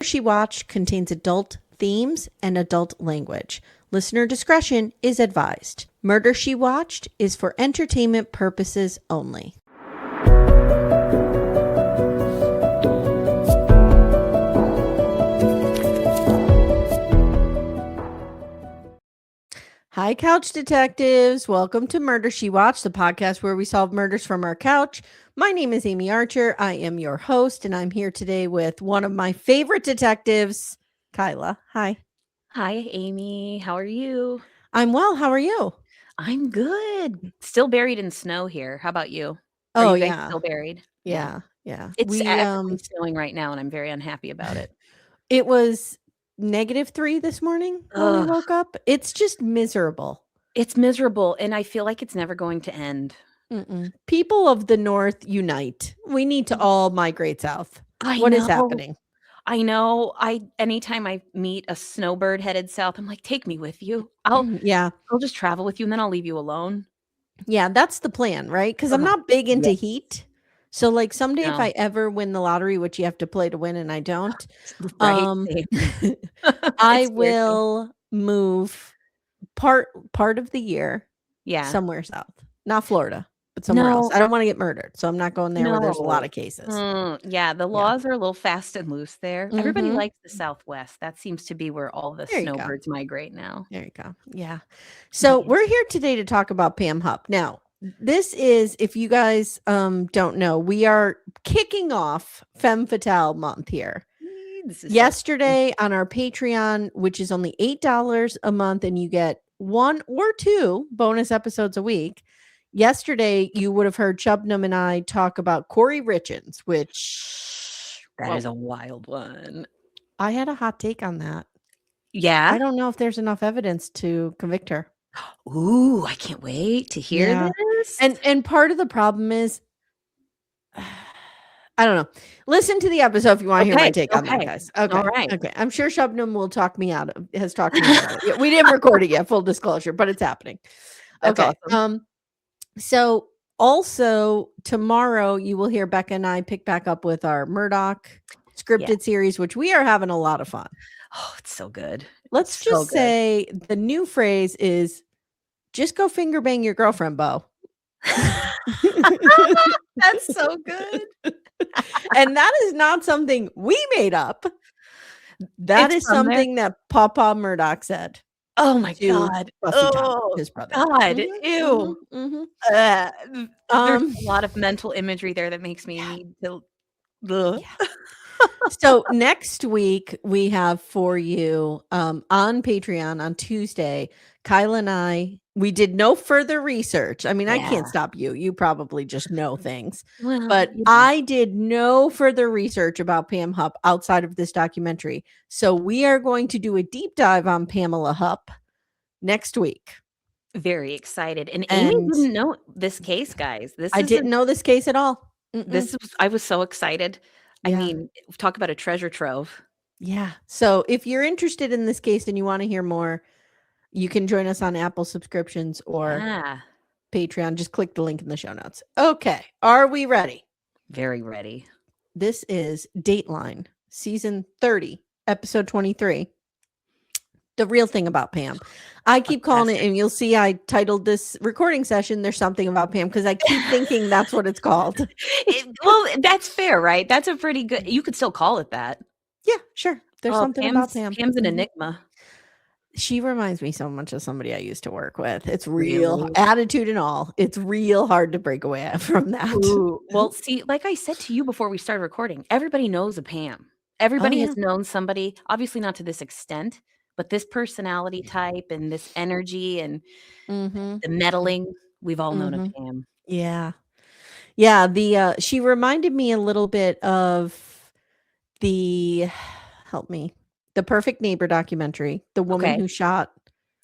She Watched contains adult themes and adult language. Listener discretion is advised. Murder, She Watched is for entertainment purposes only. Hi, couch detectives. Welcome to Murder, She Watched, the podcast where we solve murders from our couch. My name is Amye Archer. I am your host, and I'm here today with one of my favorite detectives, Kyla. Hi. Hi, Amy. How are you? I'm well. How are you? I'm good. Still buried in snow here. How about you? Are Oh, you guys yeah. still buried? Yeah. It's actually snowing right now, and I'm very unhappy about it. It was -3 this morning when we Ugh. woke up. It's just miserable. It's miserable, and I feel like it's never going to end. People of the North unite. We need to all migrate south. What is happening? I know. Anytime I meet a snowbird headed south, I'm like, take me with you. I'll just travel with you, and then I'll leave you alone. Yeah, that's the plan, right? Because I'm not big into heat. So, like, someday if I ever win the lottery, which you have to play to win, and I don't, I will move part of the year somewhere south. Not Florida, but somewhere else. I don't want to get murdered, so I'm not going there where there's a lot of cases. The laws are a little fast and loose there. Everybody likes the Southwest. That seems to be where all the snowbirds migrate now. There you go. Yeah. So we're here today to talk about Pam Hupp. Now, this is, if you guys don't know, we are kicking off Femme Fatale month here. Yesterday on our Patreon, which is only $8 a month, and you get 1 or 2 bonus episodes a week. Yesterday, you would have heard Chubnam and I talk about Corey Richins, which that is a wild one. I had a hot take on that. Yeah. I don't know if there's enough evidence to convict her. Ooh, I can't wait to hear this. And part of the problem is, I don't know. Listen to the episode if you want to hear my take on that, guys. Okay. All right. Okay. I'm sure Shubnam will talk me out of it. We didn't record it yet, full disclosure, but it's happening. Okay. Awesome. So also tomorrow you will hear Becca and I pick back up with our Murdoch scripted series, which we are having a lot of fun. Oh, it's so good. Let's just say the new phrase is just go finger bang your girlfriend, Bo. That's so good. And that is not something we made up. That is something that Papa Murdoch said. Oh my God. Oh, his brother. God. Ew. There's a lot of mental imagery there that makes me need to. So next week we have for you on Patreon on Tuesday, Kyla and I, we did no further research. I mean, I can't stop you. You probably just know things. Well, but I did no further research about Pam Hupp outside of this documentary. So we are going to do a deep dive on Pamela Hupp next week. Very excited. And Amy didn't know this case, guys. I didn't know this case at all. I was so excited. I mean, talk about a treasure trove. Yeah. So if you're interested in this case and you want to hear more, you can join us on Apple subscriptions or Patreon. Just click the link in the show notes. Okay. Are we ready? Very ready. This is Dateline, season 30, episode 23. The real thing about Pam. I keep calling it, and you'll see I titled this recording session, There's Something About Pam, because I keep thinking that's what it's called. Well, that's fair, right? That's a pretty good, you could still call it that. Yeah, sure. There's something about Pam. Pam's an enigma. She reminds me so much of somebody I used to work with. It's real attitude and all. It's real hard to break away from that. Ooh. Well, see, like I said to you before we started recording, everybody knows a Pam. Everybody has known somebody, obviously not to this extent, but this personality type and this energy and the meddling, we've all known a Pam. Yeah. Yeah. She reminded me a little bit of the Perfect Neighbor documentary, the woman who shot.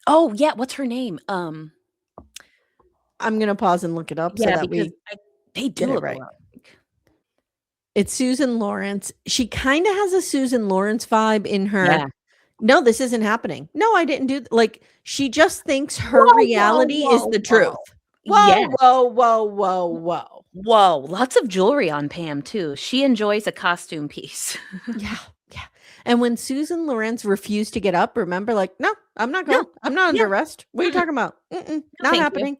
Oh yeah. What's her name? I'm going to pause and look it up so that they do it right. It's Susan Lawrence. She kind of has a Susan Lawrence vibe in her. Yeah. No, this isn't happening. No, I didn't do like she just thinks her reality is the truth. Whoa. Lots of jewelry on Pam too. She enjoys a costume piece. Yeah. And when Susan Lorenz refused to get up, remember, like, no, I'm not going. No. I'm not Yeah. under arrest. What are you talking about? No, Not thank you. happening.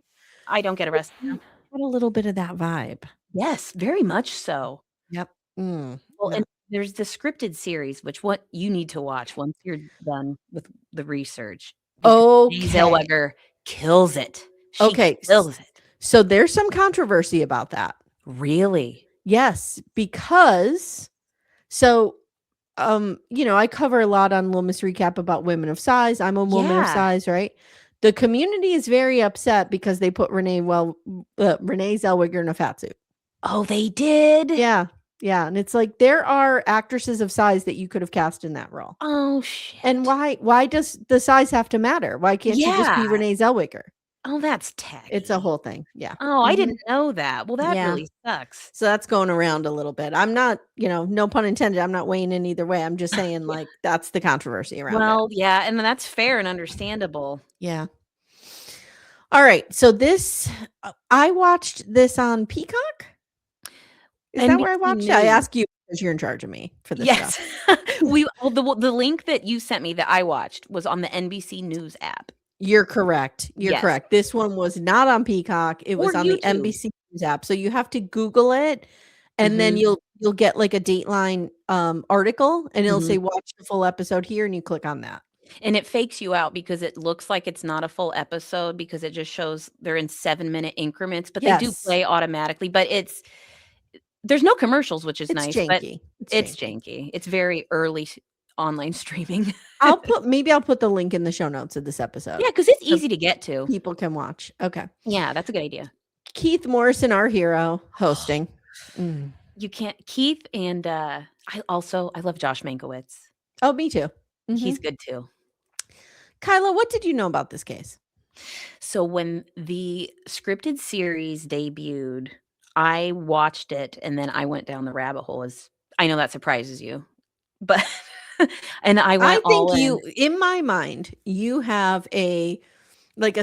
I don't get arrested now. Had a little bit of that vibe. Yes, very much so. Yep. Well, No. and there's the scripted series, which what you need to watch once you're done with the research. Because Renee Okay. Zellweger kills it. She Okay. kills it. So there's some controversy about that. Really? Yes, because I cover a lot on Little Miss Recap about women of size. I'm a woman of size, right? The community is very upset because they put Renee Zellweger in a fat suit. Oh, they did? Yeah. Yeah. And it's like there are actresses of size that you could have cast in that role. Oh, shit. And why does the size have to matter? Why can't she just be Yeah. Renee Zellweger? Oh, that's tacky. It's a whole thing. Yeah. Oh, I didn't know that. Well, that Yeah. really sucks. So that's going around a little bit. I'm not, no pun intended. I'm not weighing in either way. I'm just saying like that's the controversy around it. Well, yeah, and that's fair and understandable. Yeah. All right. So this, I watched this on Peacock. Is that where I watched it? I ask you because you're in charge of me for this stuff. The link that you sent me that I watched was on the NBC News app. You're correct. You're correct. This one was not on Peacock. It was on the NBC News app. So you have to Google it, and then you'll get like a Dateline article, and it'll say watch the full episode here, and you click on that. And it fakes you out because it looks like it's not a full episode because it just shows they're in 7-minute increments, but they do play automatically. But there's no commercials, which is nice. Janky. But it's janky. It's very early online streaming. I'll put the link in the show notes of this episode. Yeah, because it's easy to get to. People can watch. Okay. Yeah, that's a good idea. Keith Morrison, our hero, hosting. You can't. Keith and I love Josh Mankiewicz. Oh, me too. He's good too. Kyla, what did you know about this case? So when the scripted series debuted, I watched it and then I went down the rabbit hole. I know that surprises you, but and I went all in. In my mind, you have a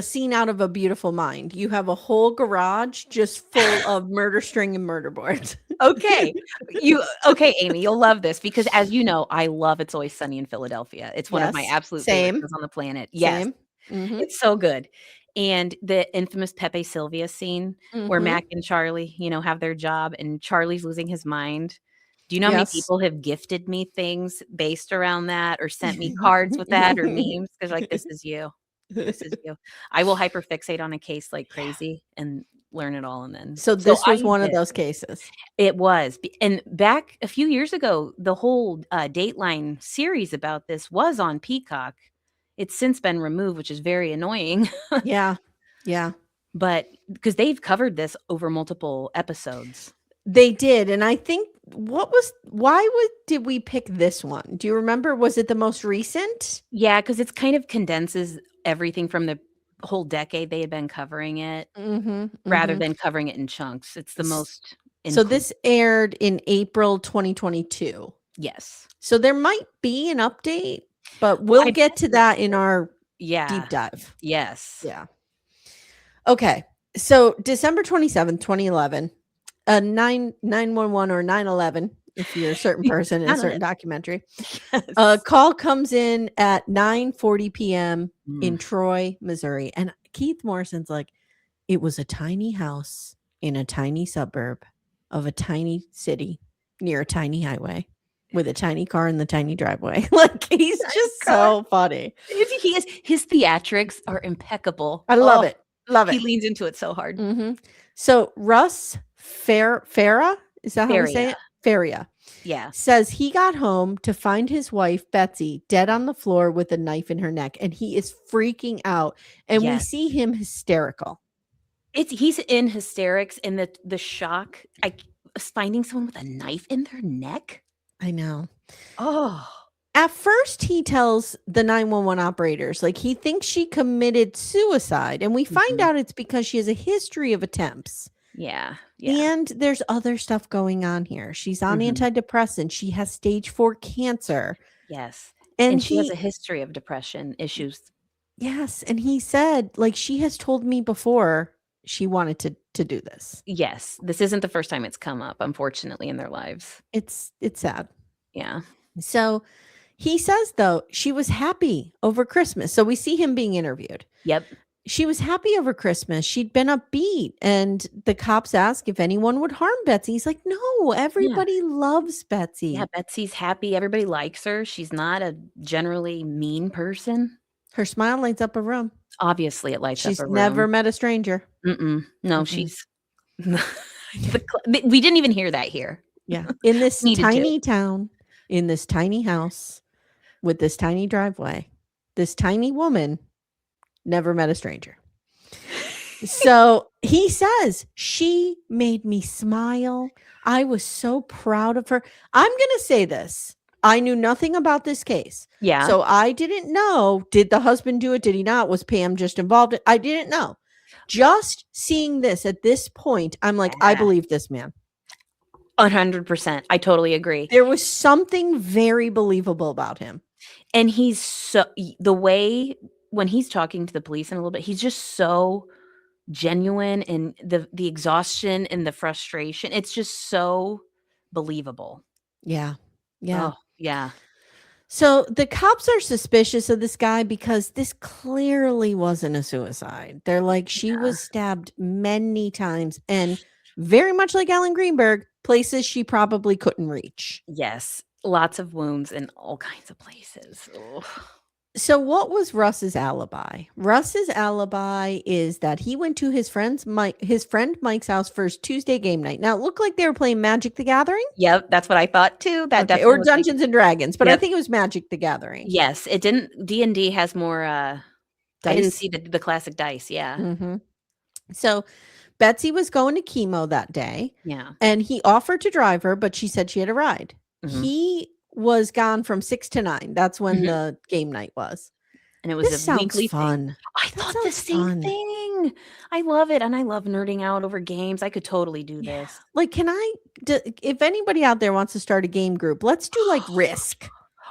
scene out of A Beautiful Mind. You have a whole garage just full of murder string and murder boards. Okay, Amy, you'll love this because, as you know, I love It's Always Sunny in Philadelphia. It's one of my absolute favorite shows on the planet. Yes, it's so good. And the infamous Pepe Sylvia scene where Mac and Charlie, have their job, and Charlie's losing his mind. Do you know how many people have gifted me things based around that, or sent me cards with that, or memes? Because like, this is you. This is you. I will hyperfixate on a case like crazy and learn it all, and then so this was one of those cases. It was. And back a few years ago, the whole Dateline series about this was on Peacock. It's since been removed, which is very annoying. Yeah But because they've covered this over multiple episodes. They did. And I think did we pick this one? Do you remember? Was it the most recent? Yeah, because it's kind of condenses everything from the whole decade they had been covering it rather than covering it in chunks. It's the most. So this aired in April 2022. Yes. So there might be an update, but we'll get to that in our deep dive. Yes. Yeah. Okay. So December 27th, 2011, 911 or 911, if you're a certain person in a certain documentary. A call comes in at 9:40 p.m. in Troy, Missouri. And Keith Morrison's like, it was a tiny house in a tiny suburb of a tiny city near a tiny highway with a tiny car in the tiny driveway. Like, he's just so funny. His theatrics are impeccable. I love it. Love it. He leans into it so hard. So Russ Farah, is that how we say it? Faria. Yeah. Says he got home to find his wife, Betsy, dead on the floor with a knife in her neck. And he is freaking out. And we see him hysterical. He's in hysterics, and the shock. Finding someone with a knife in their neck. I know. Oh. At first, he tells the 911 operators, like, he thinks she committed suicide. And we find out it's because she has a history of attempts. Yeah. And there's other stuff going on here. She's on antidepressants. She has stage 4 cancer. Yes. And she has a history of depression issues. Yes. And he said, like, she has told me before she wanted to do this. Yes. This isn't the first time it's come up, unfortunately, in their lives. It's sad. Yeah. So He says, though, she was happy over Christmas. So we see him being interviewed. Yep. She was happy over Christmas. She'd been upbeat. And the cops ask if anyone would harm Betsy. He's like, no, everybody loves Betsy. Yeah, Betsy's happy. Everybody likes her. She's not a generally mean person. Her smile lights up a room. Obviously, it lights She's up a room. never met a stranger. No, she's we didn't even hear that here. Yeah. In this tiny town, in this tiny house, with this tiny driveway, this tiny woman never met a stranger. So he says, she made me smile. I was so proud of her. I'm going to say this. I knew nothing about this case. Yeah. So I didn't know. Did the husband do it? Did he not? Was Pam just involved? I didn't know. Just seeing this at this point, I'm like, I believe this man. 100%. I totally agree. There was something very believable about him. And he's so, the way when he's talking to the police in a little bit, he's just so genuine, and the exhaustion and the frustration. It's just so believable. Yeah. Yeah. Oh, yeah. So the cops are suspicious of this guy because this clearly wasn't a suicide. They're like, she was stabbed many times, and very much like Ellen Greenberg, places she probably couldn't reach. Yes. Lots of wounds in all kinds of places. Ugh. So what was Russ's alibi? Russ's alibi is that he went to his friend Mike's house for his Tuesday game night. Now, it looked like they were playing Magic the Gathering. Yep, that's what I thought too. Or Dungeons and Dragons, but I think it was Magic the Gathering. Yes, it didn't. D&D has more. I didn't see the classic dice. Yeah. Mm-hmm. So Betsy was going to chemo that day. Yeah. And he offered to drive her, but she said she had a ride. Mm-hmm. He was gone from 6 to 9. That's when the game night was. And it was a weekly fun thing. I thought the same thing. I love it. And I love nerding out over games. I could totally do this. Like, if anybody out there wants to start a game group, let's do like Risk.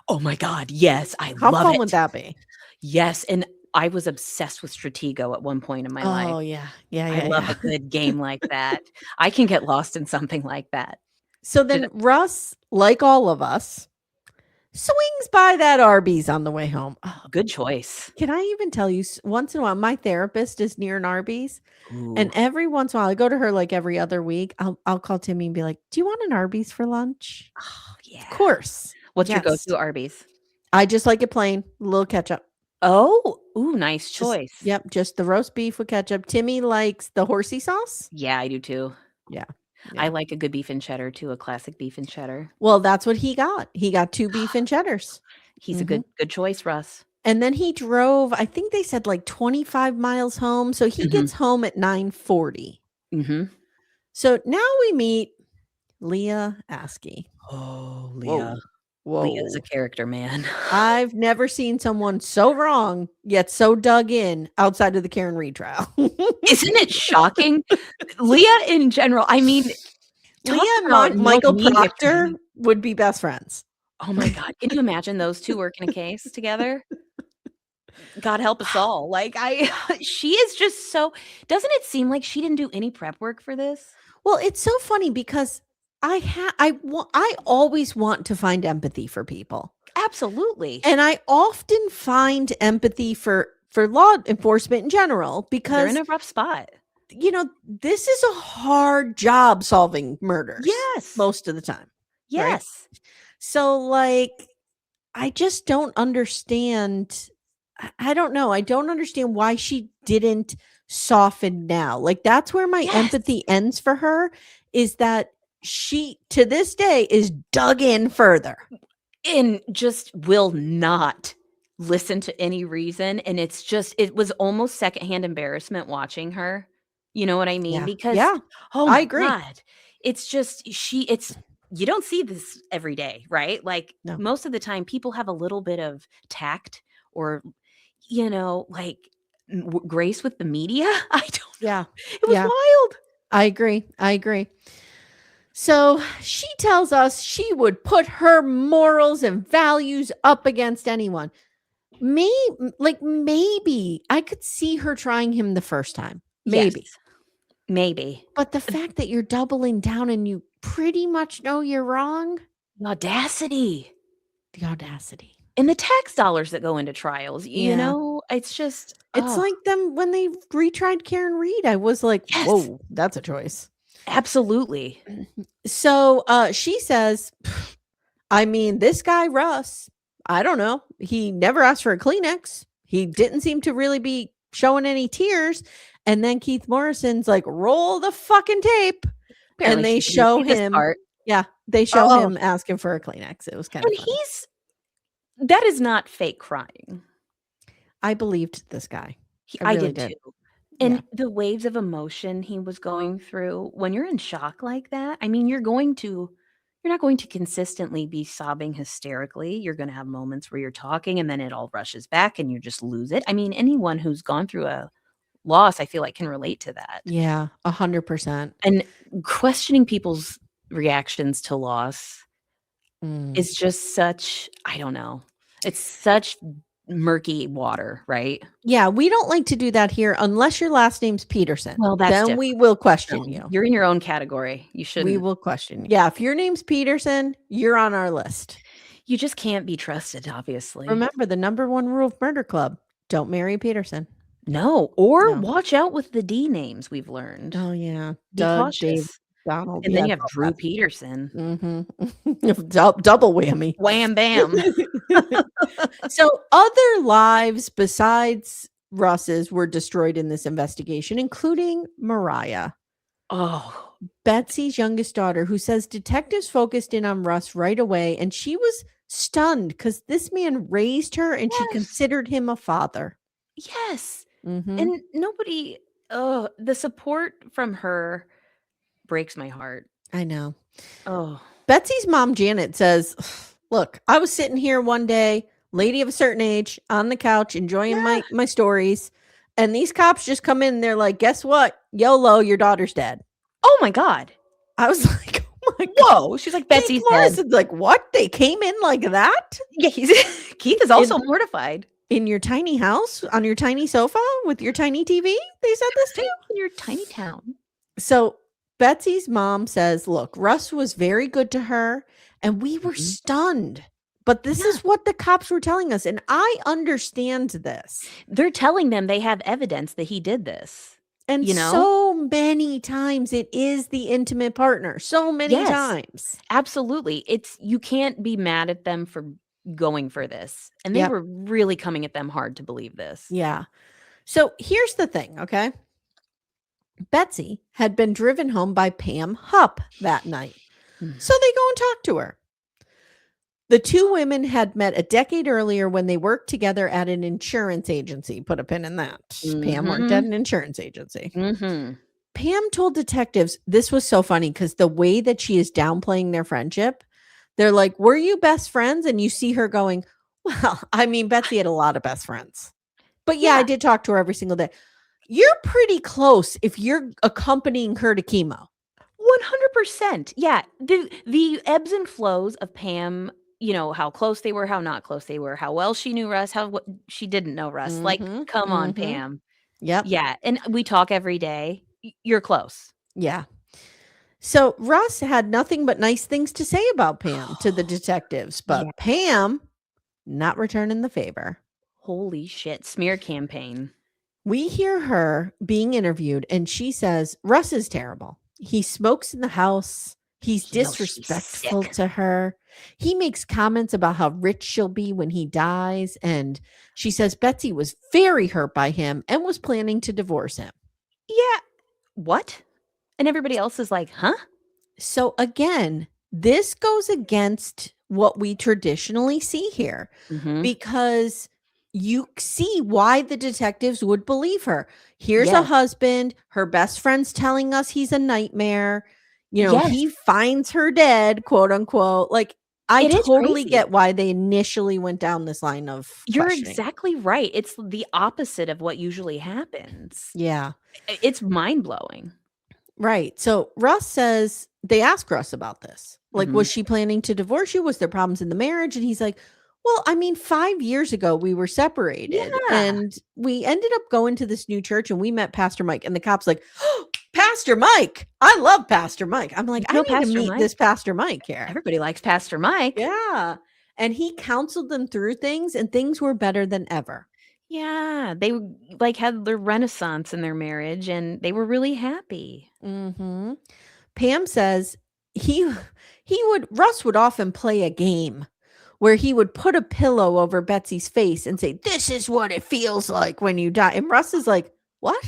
Oh my God. Yes. How love fun it. would that be? Yes. And I was obsessed with Stratego at one point in my life. Oh yeah. Yeah. I love a good game like that. I can get lost in something like that. So then Russ, like all of us, swings by that Arby's on the way home. Oh, good choice. Can I even tell you, once in a while, my therapist is near an Arby's. Ooh. And every once in a while, I go to her like every other week. I'll call Timmy and be like, do you want an Arby's for lunch? Oh, yeah. Of course. What's your go-to Arby's? I just like it plain, a little ketchup. Oh, ooh, nice choice. Just the roast beef with ketchup. Timmy likes the horsey sauce. Yeah, I do too. Yeah. I like a good beef and cheddar too, a classic beef and cheddar. Well, that's what he got. He got 2 beef and cheddars. He's a good choice, Russ. And then he drove, I think they said like 25 miles home. So he gets home at 9:40. Mm-hmm. So now we meet Leah Askey. Oh, Leah. Whoa. Leah's a character, man. I've never seen someone so wrong yet so dug in outside of the Karen Reed trial. Isn't it shocking? Leah in general, I mean, Leah and Michael Proctor would be best friends. Oh my God. Can you imagine those two working a case together? God help us all. Like she is just so, doesn't it seem like she didn't do any prep work for this? Well, it's so funny because I always want to find empathy for people. Absolutely. And I often find empathy for law enforcement in general because they're in a rough spot. You know, this is a hard job solving murders. Yes. Most of the time. Yes. Right? So like, I just don't understand. I don't know. I don't understand why she didn't soften now. Like that's where my empathy ends for her, is that she to this day is dug in further and just will not listen to any reason. And it's just, it was almost secondhand embarrassment watching her. You know what I mean? Yeah. Because I agree. God, it's just, you don't see this every day, right? Like most of the time people have a little bit of tact or, you know, like grace with the media. I don't know. It was wild. I agree. So she tells us she would put her morals and values up against anyone. Maybe I could see her trying him the first time. Maybe. But the fact that you're doubling down and you pretty much know you're wrong. The audacity. The audacity. And the tax dollars that go into trials, you Yeah. know, it's just, It's like them when they retried Karen Reed. I was like, Yes. whoa, that's a choice. Absolutely. So she says, I mean, this guy, Russ, I don't know. He never asked for a Kleenex. He didn't seem to really be showing any tears. And then Keith Morrison's like, roll the fucking tape. Apparently and they she didn't show see this him. part. Yeah, they show Oh. him asking for a Kleenex. It was kind of And funny. that is not fake crying. I believed this guy. I really did did. too. And the waves of emotion he was going through, when you're in shock like that, I mean, you're not going to consistently be sobbing hysterically. You're going to have moments where you're talking and then it all rushes back and you just lose it. I mean, anyone who's gone through a loss, I feel like, can relate to that. Yeah, 100%. And questioning people's reactions to loss is just such, I don't know. It's such murky water, right? Yeah, we don't like to do that here unless your last name's Peterson. Well, that's then different. we will question you. You're in your own category. You shouldn't. We will question you. Yeah, if your name's Peterson, you're on our list. You just can't be trusted, obviously. Remember the number one rule of Murder Club: don't marry Peterson. No, or watch out with the D names we've learned. Oh yeah, Be cautious. Dave, Donald, and then you have Drew Peterson. Double whammy. Wham bam. So other lives besides Russ's were destroyed in this investigation, including Mariah. Oh, Betsy's youngest daughter, who says detectives focused in on Russ right away, and she was stunned because this man raised her and she considered him a father. Yes. Mm-hmm. And nobody, the support from her breaks my heart. I know. Oh. Betsy's mom, Janet, says, look, I was sitting here one day, lady of a certain age, on the couch, enjoying my stories. And these cops just come in and they're like, guess what? YOLO, your daughter's dead. Oh my God. I was like, oh my God. Whoa. She's like, Betsy's Keith Morrison's like, what? They came in like that? Yeah, Keith is also mortified. In your tiny house, on your tiny sofa, with your tiny TV? They said this too? In your tiny town. So Betsy's mom says, look, Russ was very good to her, and we were stunned. But this is what the cops were telling us, and I understand this. They're telling them they have evidence that he did this. And so many times it is the intimate partner. So many times. Absolutely. You can't be mad at them for going for this. And they were really coming at them hard to believe this. Yeah. So here's the thing, okay? Betsy had been driven home by Pam Hupp that night. So they go and talk to her. The two women had met a decade earlier when they worked together at an insurance agency. Put a pin in that. Pam worked at an insurance agency. Pam told detectives, this was so funny because the way that she is downplaying their friendship, they're like, were you best friends? And you see her going, well, I mean, Betsy had a lot of best friends. But yeah, I did talk to her every single day. You're pretty close if you're accompanying her to chemo. 100%. Yeah. The ebbs and flows of Pam, you know, how close they were, how not close they were, how well she knew Russ, how she didn't know Russ. Like, come on, Pam. Yep. Yeah. And we talk every day. You're close. Yeah. So Russ had nothing but nice things to say about Pam to the detectives, but Pam not returning the favor. Holy shit. Smear campaign. We hear her being interviewed and she says, Russ is terrible. He smokes in the house. He's disrespectful to her. He makes comments about how rich she'll be when he dies. And she says Betsy was very hurt by him and was planning to divorce him. Yeah. What? And everybody else is like, huh? So again, this goes against what we traditionally see here because you see why the detectives would believe her. Here's a husband, her best friend's telling us he's a nightmare. You know, he finds her dead, quote unquote. Like, I totally get why they initially went down this line of You're exactly right. It's the opposite of what usually happens. Yeah. It's mind-blowing. Right. So Russ says, they ask Russ about this. Like, was she planning to divorce you? Was there problems in the marriage? And he's like, well, I mean, 5 years ago, we were separated and we ended up going to this new church and we met Pastor Mike. And the cop's like, oh, Pastor Mike. I love Pastor Mike. I'm like, I need to meet this Pastor Mike here. Everybody likes Pastor Mike. Yeah. And he counseled them through things, and things were better than ever. Yeah, they like had their renaissance in their marriage, and they were really happy. Mm-hmm. Pam says Russ would often play a game where he would put a pillow over Betsy's face and say, "This is what it feels like when you die." And Russ is like, "What?"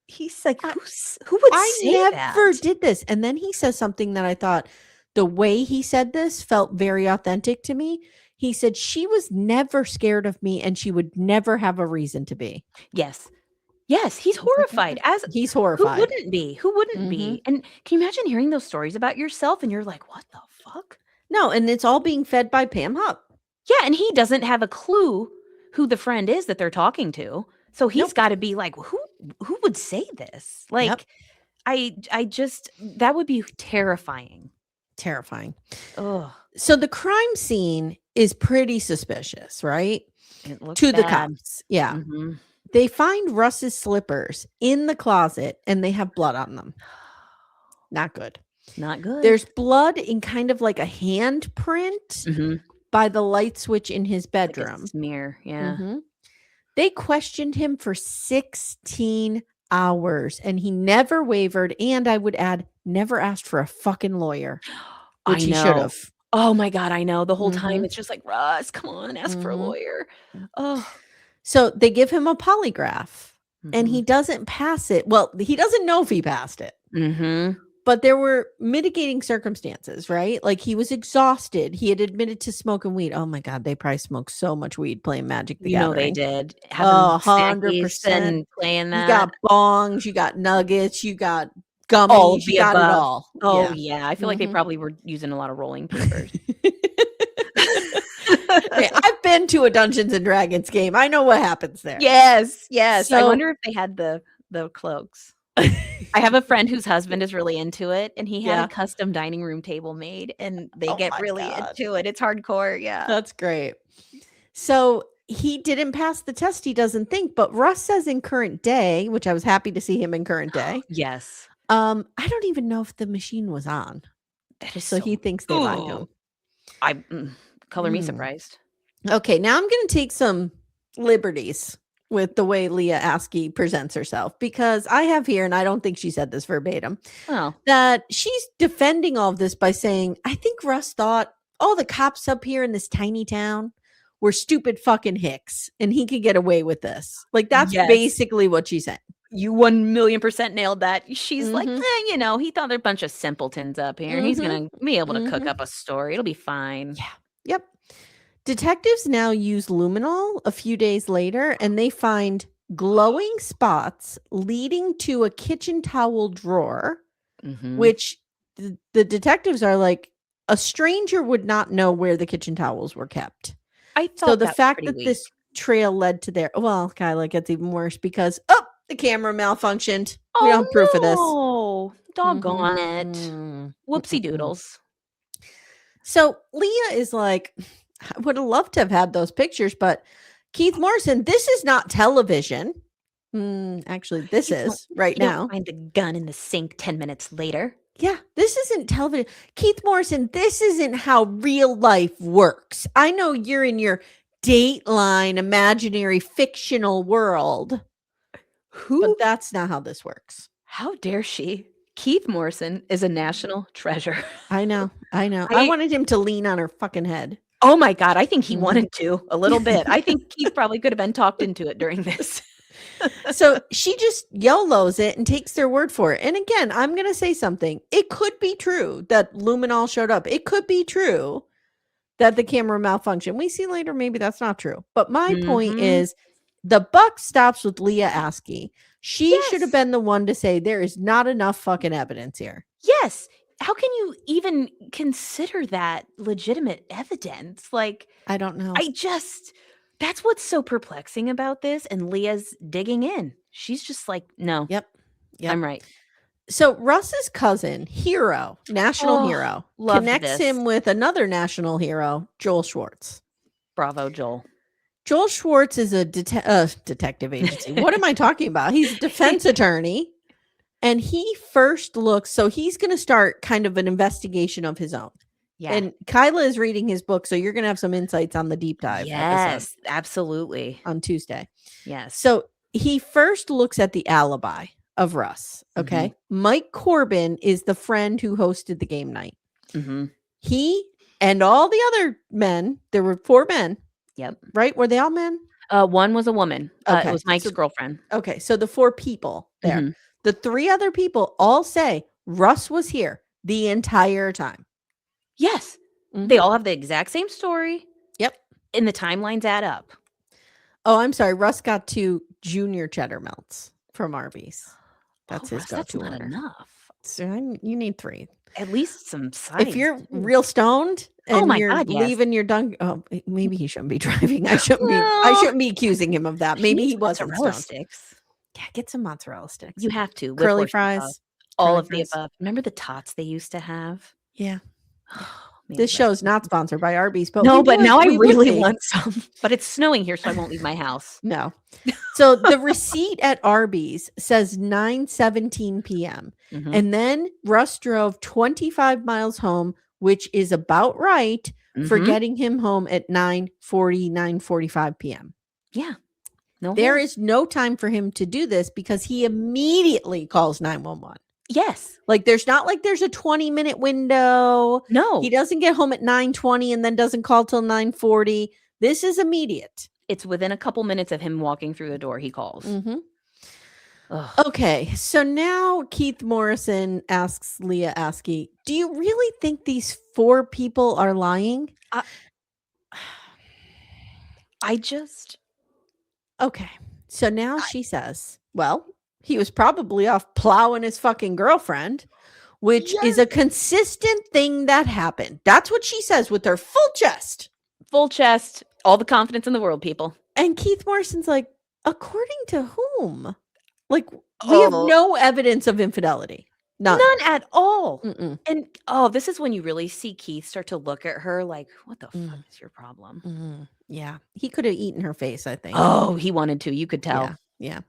He's like, who would I say never that? did this. And then he says something that I thought the way he said this felt very authentic to me. He said, "She was never scared of me and she would never have a reason to be." Yes. Yes, he's horrified. As He's who horrified. wouldn't be? Who wouldn't be? And can you imagine hearing those stories about yourself and you're like, "What the fuck?" No, and it's all being fed by Pam Hupp. Yeah, and he doesn't have a clue who the friend is that they're talking to. So he's got to be like, who would say this? Like, I just that would be terrifying. Terrifying. Ugh. So the crime scene is pretty suspicious, right? It looks To the bad. cops. Yeah. Mhm. They find Russ's slippers in the closet and they have blood on them. Not good. Not good. There's blood in kind of like a handprint by the light switch in his bedroom. Like a smear, yeah. They questioned him for 16 hours and he never wavered. And I would add, never asked for a fucking lawyer, which he should have. Oh my God, I know. The whole time it's just like, Russ, come on, ask for a lawyer. Oh. So they give him a polygraph and he doesn't pass it. Well, he doesn't know if he passed it. But there were mitigating circumstances, right? Like he was exhausted. He had admitted to smoking weed. Oh my God, they probably smoked so much weed playing Magic the Gathering. They did. Oh, 100%. And playing that. You got bongs, you got nuggets, you got gummies, you got it all. Oh yeah. I feel like they probably were using a lot of rolling papers. Hey, I've been to a Dungeons and Dragons game. I know what happens there. Yes. So, I wonder if they had the cloaks. I have a friend whose husband is really into it, and he had a custom dining room table made, and they get really into it. It's hardcore. Yeah. That's great. So he didn't pass the test, he doesn't think, but Russ says in Current Day, which I was happy to see him in Current Day. Yes. I don't even know if the machine was on. That is so he thinks they lied to him. Color me surprised. Okay, now I'm going to take some liberties with the way Leah Askey presents herself, because I have here, and I don't think she said this verbatim, that she's defending all of this by saying, I think Russ thought all the cops up here in this tiny town were stupid fucking hicks and he could get away with this. Like, that's basically what she said. You 1,000,000% nailed that. She's like, he thought they're a bunch of simpletons up here. And he's going to be able to cook up a story. It'll be fine. Yeah. Yep. Detectives now use luminol a few days later, and they find glowing spots leading to a kitchen towel drawer, which the detectives are like, a stranger would not know where the kitchen towels were kept. I thought so the fact that this trail led to there, well, Kyla, gets even worse because the camera malfunctioned. We don't have proof of this. Oh, doggone it. Whoopsie doodles. So Leah is like, I would have loved to have had those pictures, but Keith Morrison, this is not television. Actually, this is right now. Find the gun in the sink 10 minutes later. Yeah, this isn't television. Keith Morrison, this isn't how real life works. I know you're in your Dateline imaginary fictional world. But that's not how this works. How dare she? Keith Morrison is a national treasure. I know. I wanted him to lean on her fucking head. Oh my God. I think he wanted to a little bit. I think Keith probably could have been talked into it during this. So she just YOLOs it and takes their word for it. And again, I'm going to say something. It could be true that luminol showed up. It could be true that the camera malfunctioned. We see later, maybe that's not true. But my point is, the buck stops with Leah Askey. She should have been the one to say there is not enough fucking evidence here. Yes. How can you even consider that legitimate evidence? Like, I don't know. That's what's so perplexing about this. And Leah's digging in. She's just like, no. Yep. I'm right. So Russ's cousin, hero, national hero, connects him with another national hero, Joel Schwartz. Bravo, Joel. Joel Schwartz is a detective agency. What am I talking about? He's a defense attorney. And he first looks, so he's going to start kind of an investigation of his own. Yeah. And Kyla is reading his book, so you're going to have some insights on the deep dive episode Yes, absolutely. on Tuesday. Yes. So he first looks at the alibi of Russ. Okay. Mike Corbin is the friend who hosted the game night. He and all the other men, there were 4 men. Yep. Right? Were they all men? One was a woman. Okay. It was Mike's girlfriend. Okay. So the 4 people there. The 3 other people all say Russ was here the entire time. Yes. They all have the exact same story. Yep. And the timelines add up. Oh, I'm sorry. Russ got 2 junior cheddar melts from Arby's. That's his go-to That's not order. enough. So you need 3. At least some sides. If you're real stoned and you're leaving your dunk, maybe he shouldn't be driving. I shouldn't be accusing him of that. Maybe he wasn't mozzarella stoned. sticks. Yeah, get some mozzarella sticks. You have to. Curly fries. All of the above. Remember the tots they used to have? Yeah. This show's not sponsored by Arby's, but now I really want some. But it's snowing here, so I won't leave my house. No. So the receipt at Arby's says 9:17 p.m. And then Russ drove 25 miles home, which is about right for getting him home at 9:45 p.m. Yeah. There is no time for him to do this because he immediately calls 911. Yes. Like there's not like there's a 20-minute window. No. He doesn't get home at 9:20 and then doesn't call till 9:40. This is immediate. It's within a couple minutes of him walking through the door, he calls. Okay. So now Keith Morrison asks Leah Askey, do you really think these 4 people are lying? Okay. So now she says, well, he was probably off plowing his fucking girlfriend, which is a consistent thing that happened. That's what she says with her full chest. Full chest. All the confidence in the world, people. And Keith Morrison's like, according to whom? Like, we have no evidence of infidelity. None at all. And this is when you really see Keith start to look at her like, what the fuck is your problem? Yeah. He could have eaten her face, I think. Oh, he wanted to. You could tell. Yeah.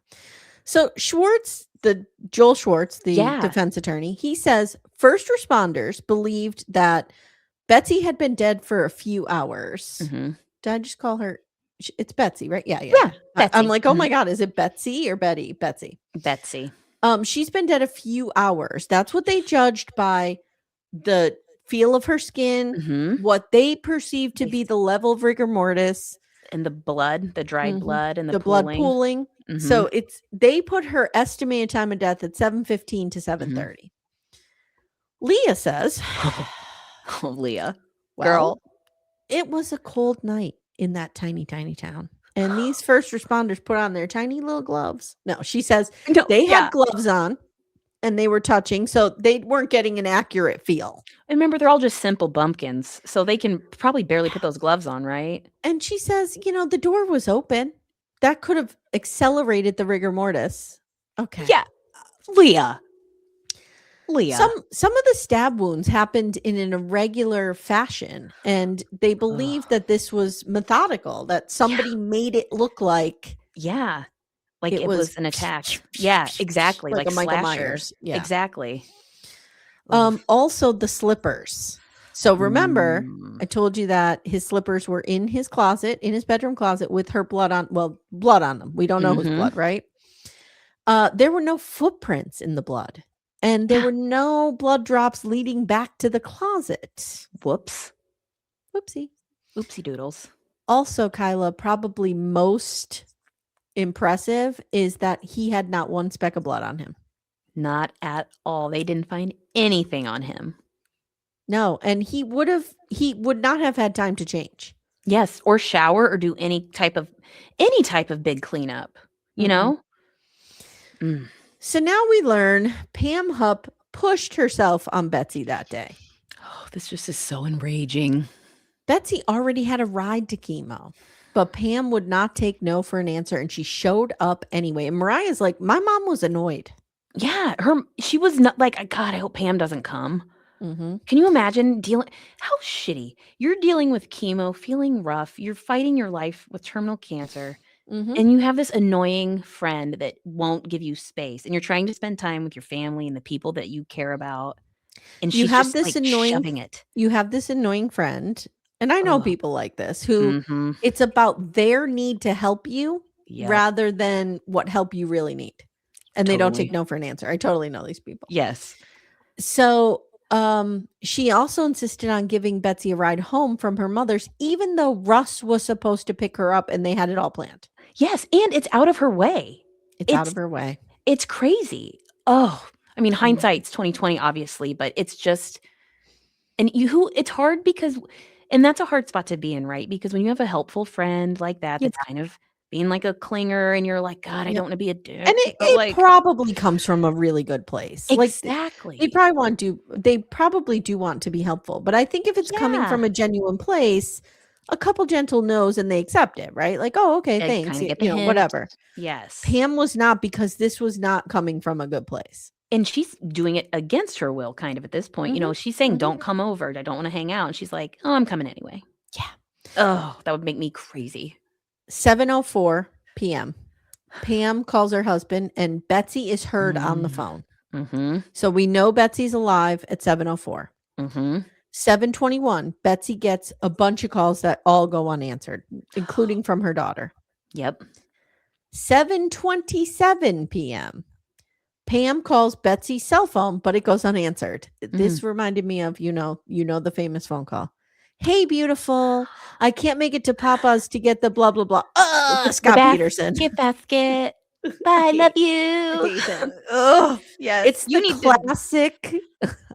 So Joel Schwartz, the defense attorney, he says first responders believed that Betsy had been dead for a few hours. Did I just call her? It's Betsy, right? Yeah. Betsy. I'm like, oh my God, is it Betsy or Betty? Betsy. She's been dead a few hours. That's what they judged by the feel of her skin, what they perceived to be the level of rigor mortis. And the blood, the dried blood and the blood pooling. So they put her estimated time of death at 7:15 to 7:30. Leah says, Leah, girl, it was a cold night in that tiny, tiny town. And these first responders put on their tiny little gloves. No, she says they had gloves on and they were touching, so they weren't getting an accurate feel. And remember, they're all just simple bumpkins, so they can probably barely put those gloves on, right? And she says, the door was open. That could have accelerated the rigor mortis. Okay. Yeah. Leah. Some of the stab wounds happened in an irregular fashion, and they believe that this was methodical, that somebody made it look like like it was an attack. Yeah, exactly. Like a Michael slasher. Myers. Yeah. Exactly. Also the slippers. So remember, I told you that his slippers were in his closet, in his bedroom closet with her blood on them. We don't know whose blood, right? There were no footprints in the blood. And there were no blood drops leading back to the closet. Whoopsie doodles. Also, Kyla, probably most impressive is that he had not one speck of blood on him. Not at all. They didn't find anything on him. No, and he would not have had time to change. Yes, or shower or do any type of big cleanup, you know? So now we learn Pam Hupp pushed herself on Betsy that day. Oh, this just is so enraging. Betsy already had a ride to chemo, but Pam would not take no for an answer, and she showed up anyway. And Mariah's like, my mom was annoyed. Yeah, she was not like, God, I hope Pam doesn't come. Can you imagine how shitty? You're dealing with chemo, feeling rough. You're fighting your life with terminal cancer. And you have this annoying friend that won't give you space, and you're trying to spend time with your family and the people that you care about. And You she's have just this like annoying shoving it. you have this annoying friend, and I know Oh, people like this who mm-hmm. it's about their need to help you Yep. rather than what help you really need. And they don't take Totally. no for an answer. I totally know these people. Yes. So, she also insisted on giving Betsy a ride home from her mother's, even though Russ was supposed to pick her up and they had it all planned. Yes, and it's out of her way. It's out of her way. It's crazy. Oh, I mean, Mhm. hindsight's 2020, obviously, but it's just, and it's hard because, and that's a hard spot to be in, right? Because when you have a helpful friend like that, Yeah. that's kind of being like a clinger, and you're like, God, I Yep. don't want to be a dick, And but it like, probably comes from a really good place. Like, exactly. they probably do want to be helpful. But I think if it's coming from Yeah. a genuine place, a couple gentle no's and they accept it, right? Like, oh, okay, They thanks. kind of You get the know, hint. whatever. Yes. Pam was not, because this was not coming from a good place. And she's doing it against her will, kind of at this point. You know, she's saying, don't come over. I don't want to hang out. And she's like, oh, I'm coming anyway. Yeah. Oh, that would make me crazy. 7:04 p.m. Pam calls her husband, and Betsy is heard on the phone. Mm-hmm. So we know Betsy's alive at 7:04. Mm-hmm. 7:21, Betsy gets a bunch of calls that all go unanswered, including from her daughter. Yep. 7:27 p.m. Pam calls Betsy's cell phone, but it goes unanswered. This reminded me of, the famous phone call. Hey, beautiful. I can't make it to Papa's to get the blah, blah, blah. Scott Peterson. Gift basket. Bye. Love you. Oh, yes. It's You the need classic.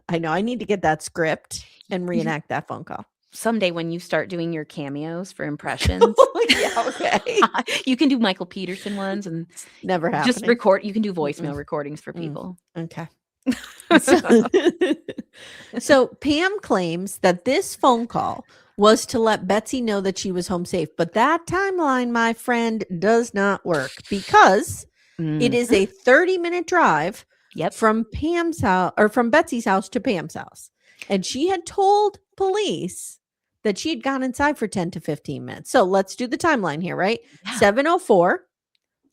I know. I need to get that script and reenact that phone call. Someday when you start doing your cameos for impressions. Yeah, okay. You can do Michael Peterson ones and never happening. just record. You can do voicemail recordings for people. Okay. So Pam claims that this phone call was to let Betsy know that she was home safe. But that timeline, my friend, does not work because it is a 30-minute drive from Pam's house or from Betsy's house to Pam's house. And she had told police that she had gone inside for 10 to 15 minutes. So let's do the timeline here, right? Yeah. 7:04.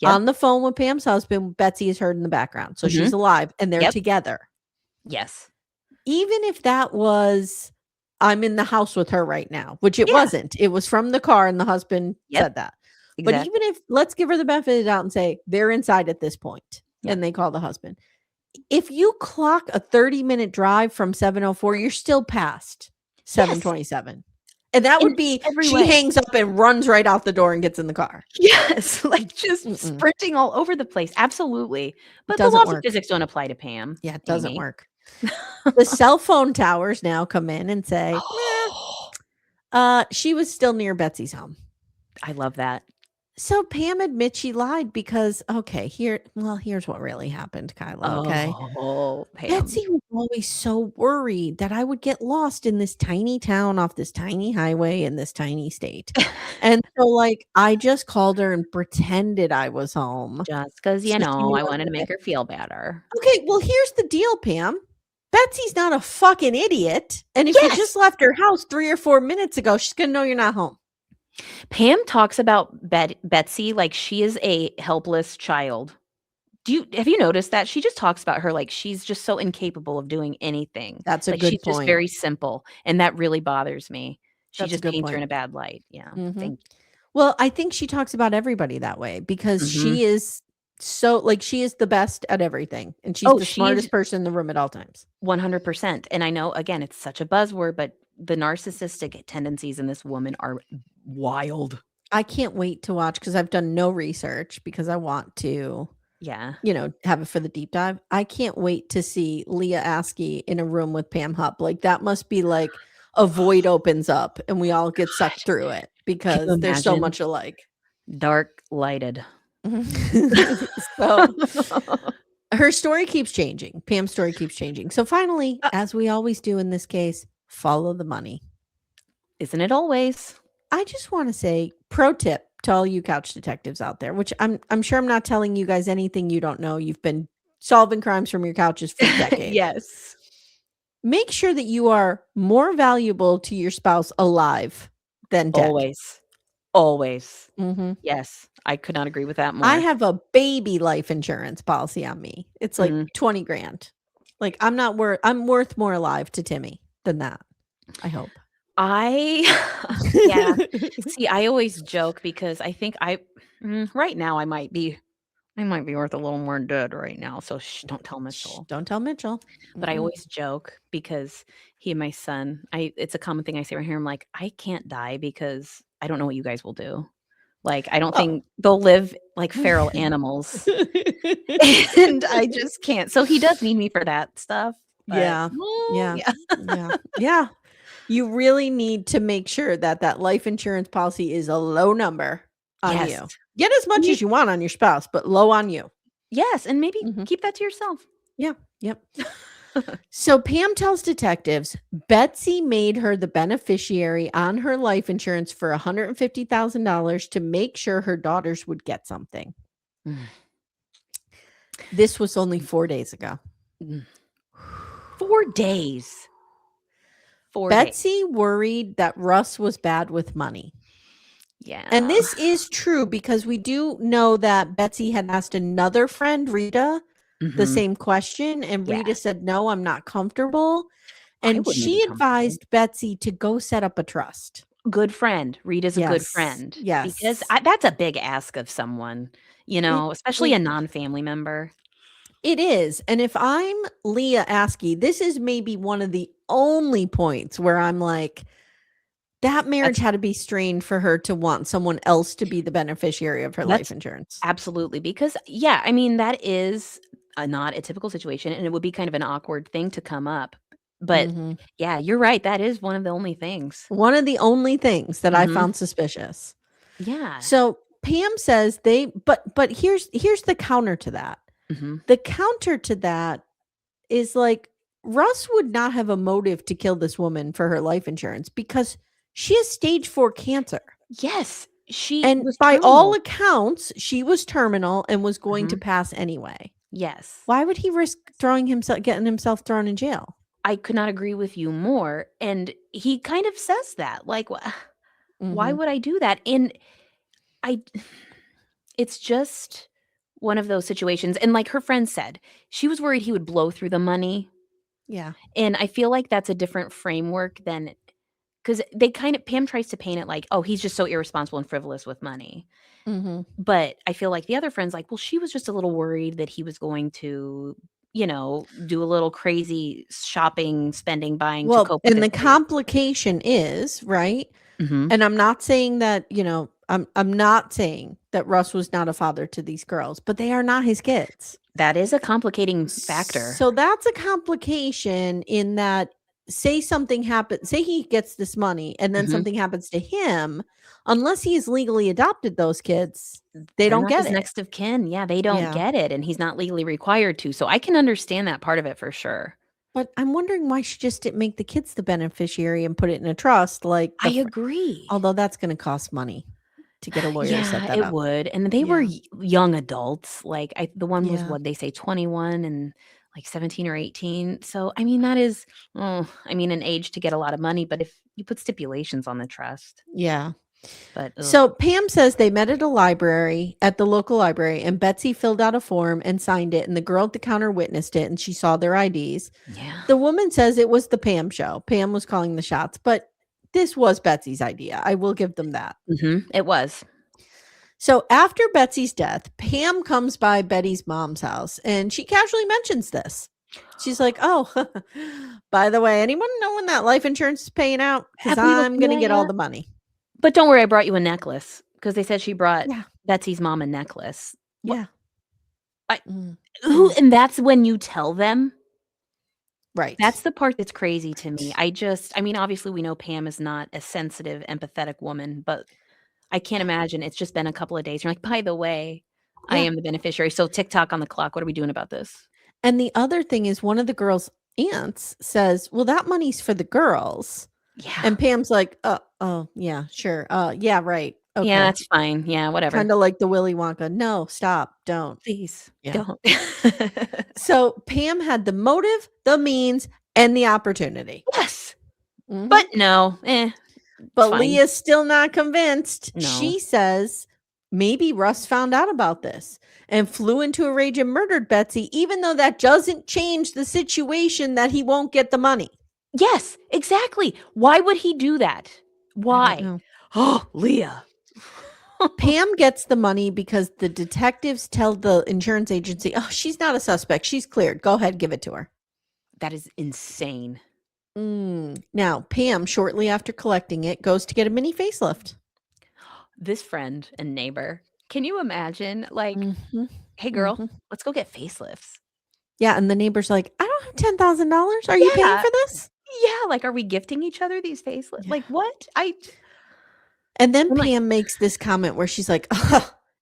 On the phone with Pam's husband, Betsy is heard in the background. So she's alive and they're together. Yes. Even if that was, I'm in the house with her right now, which it wasn't. It was from the car and the husband said that. Exactly. But even if, let's give her the benefit of the doubt and say they're inside at this point and they call the husband. If you clock a 30-minute drive from 7:04, you're still past 7:27. And that would be, she hangs up and runs right out the door and gets in the car. Yes, like just sprinting all over the place. Absolutely. But the laws of physics don't apply to Pam. Yeah, it doesn't work. The cell phone towers now come in and say, she was still near Betsy's home. I love that. So Pam admits she lied because, here's what really happened, Kyla, okay? Oh, Pam. Betsy was always so worried that I would get lost in this tiny town off this tiny highway in this tiny state. And so, I just called her and pretended I was home. Just because, I wanted to make her feel better. Okay, well, here's the deal, Pam. Betsy's not a fucking idiot. And if you just left her house 3 or 4 minutes ago, she's going to know you're not home. Pam talks about Betsy like she is a helpless child. Have you noticed that? She just talks about her like she's just so incapable of doing anything. That's a good point. She's just very simple, and that really bothers me. She just paints her in a bad light. Yeah. Well, I think she talks about everybody that way because she is she is the best at everything, and she's the smartest person in the room at all times. 100%. And I know, again, it's such a buzzword, but the narcissistic tendencies in this woman are wild. I can't wait to watch because I've done no research because I want to, have it for the deep dive. I can't wait to see Leah Askey in a room with Pam Hupp. That must be like a void opens up and we all get sucked through it because they're so much alike. Dark lighted. So her story keeps changing. Pam's story keeps changing. So finally, as we always do in this case, follow the money. Isn't it always? I just want to say, pro tip to all you couch detectives out there, which I'm sure I'm not telling you guys anything you don't know. You've been solving crimes from your couches for decades. Yes. Make sure that you are more valuable to your spouse alive than dead. Always. Yes. I could not agree with that more. I have a baby life insurance policy on me. It's like 20 grand. Like, I'm worth more alive to Timmy than that, I hope. Yeah. See, I always joke because I think right now I might be worth a little more dead right now, so don't tell Shh, Mitchell. don't tell Mitchell. But I always joke because he and my son, it's a common thing I say right here. I'm like, I can't die because I don't know what you guys will do. Like, I don't Oh. think they'll live like feral animals. And I just can't. So he does need me for that stuff. But, Yeah. You really need to make sure that life insurance policy is a low number on Yes. you. Get as much as you want on your spouse, but low on you. Yes, and maybe keep that to yourself. Yeah. Yep. So Pam tells detectives Betsy made her the beneficiary on her life insurance for $150,000 to make sure her daughters would get something. This was only 4 days ago. 4 days. Betsy worried that Russ was bad with money. Yeah. And this is true because we do know that Betsy had asked another friend, Rita, the same question. And Rita said, no, I'm not comfortable. And she advised Betsy to go set up a trust. Good friend. Rita's a good friend. Yes. Because that's a big ask of someone, especially a non-family member. It is. And if I'm Leah Askey, this is maybe one of the only points where I'm like, that marriage had to be strained for her to want someone else to be the beneficiary of her life insurance. Absolutely. Because, that is not a typical situation. And it would be kind of an awkward thing to come up. But yeah, you're right. That is one of the only things. One of the only things that I found suspicious. Yeah. So Pam says but here's the counter to that. The counter to that is like, Russ would not have a motive to kill this woman for her life insurance because she has stage 4 cancer. Yes. And by all accounts, she was terminal and was going to pass anyway. Yes. Why would he risk getting himself thrown in jail? I could not agree with you more. And he kind of says that, like, why would I do that? And it's just one of those situations. And like her friend said, she was worried he would blow through the money. Yeah. And I feel like that's a different framework than, because Pam tries to paint it like, oh, he's just so irresponsible and frivolous with money. But I feel like the other friend's like, well, she was just a little worried that he was going to, do a little crazy shopping, spending, buying to cope with and the his grief. complication is, right? And I'm not saying that, I'm not saying that Russ was not a father to these girls, but they are not his kids. That is a complicating factor. So that's a complication in that, say something happens, say he gets this money and then something happens to him, unless he's legally adopted those kids, they don't get it. Next of kin. Yeah, they don't get it. And he's not legally required to. So I can understand that part of it for sure. But I'm wondering why she just didn't make the kids the beneficiary and put it in a trust. Like, I agree. Although that's going to cost money to get a lawyer to set that up. It would. And they were young adults. Like the one was what they say 21 and like 17 or 18. So, that is, an age to get a lot of money. But if you put stipulations on the trust. Yeah. But so Pam says they met at the local library, and Betsy filled out a form and signed it. And the girl at the counter witnessed it and she saw their IDs. Yeah. The woman says it was the Pam show. Pam was calling the shots, but this was Betsy's idea. I will give them that. It was. So after Betsy's death, Pam comes by Betty's mom's house and she casually mentions this. She's like, oh, by the way, anyone know when that life insurance is paying out? Because I'm going to get all the money. But don't worry, I brought you a necklace because they said she brought Betsy's mom a necklace. Yeah. And that's when you tell them. Right. That's the part that's crazy to me. Obviously we know Pam is not a sensitive, empathetic woman, but I can't imagine it's just been a couple of days. You're like, by the way, I am the beneficiary. So TikTok on the clock. What are we doing about this? And the other thing is one of the girls' aunts says, well, that money's for the girls. Yeah. And Pam's like, oh, yeah, sure. Yeah, right. Okay. Yeah, that's fine. Yeah, whatever. Kind of like the Willy Wonka. No, stop. Don't. Please. Yeah. Don't. So Pam had the motive, the means, and the opportunity. Yes. But no. But Leah's still not convinced. No. She says maybe Russ found out about this and flew into a rage and murdered Betsy, even though that doesn't change the situation that he won't get the money. Yes, exactly. Why would he do that? I don't Why? know. Oh, Leah. Pam gets the money because the detectives tell the insurance agency, oh, she's not a suspect. She's cleared. Go ahead, give it to her. That is insane. Now, Pam, shortly after collecting it, goes to get a mini facelift. This friend and neighbor, can you imagine? Like, Mhm, hey, girl, mhm. let's go get facelifts. Yeah, and the neighbor's like, I don't have $10,000. Are you paying Yeah. for this? Yeah, like, are we gifting each other these facelifts? Yeah. Like, what? And then I'm like, Pam makes this comment where she's like,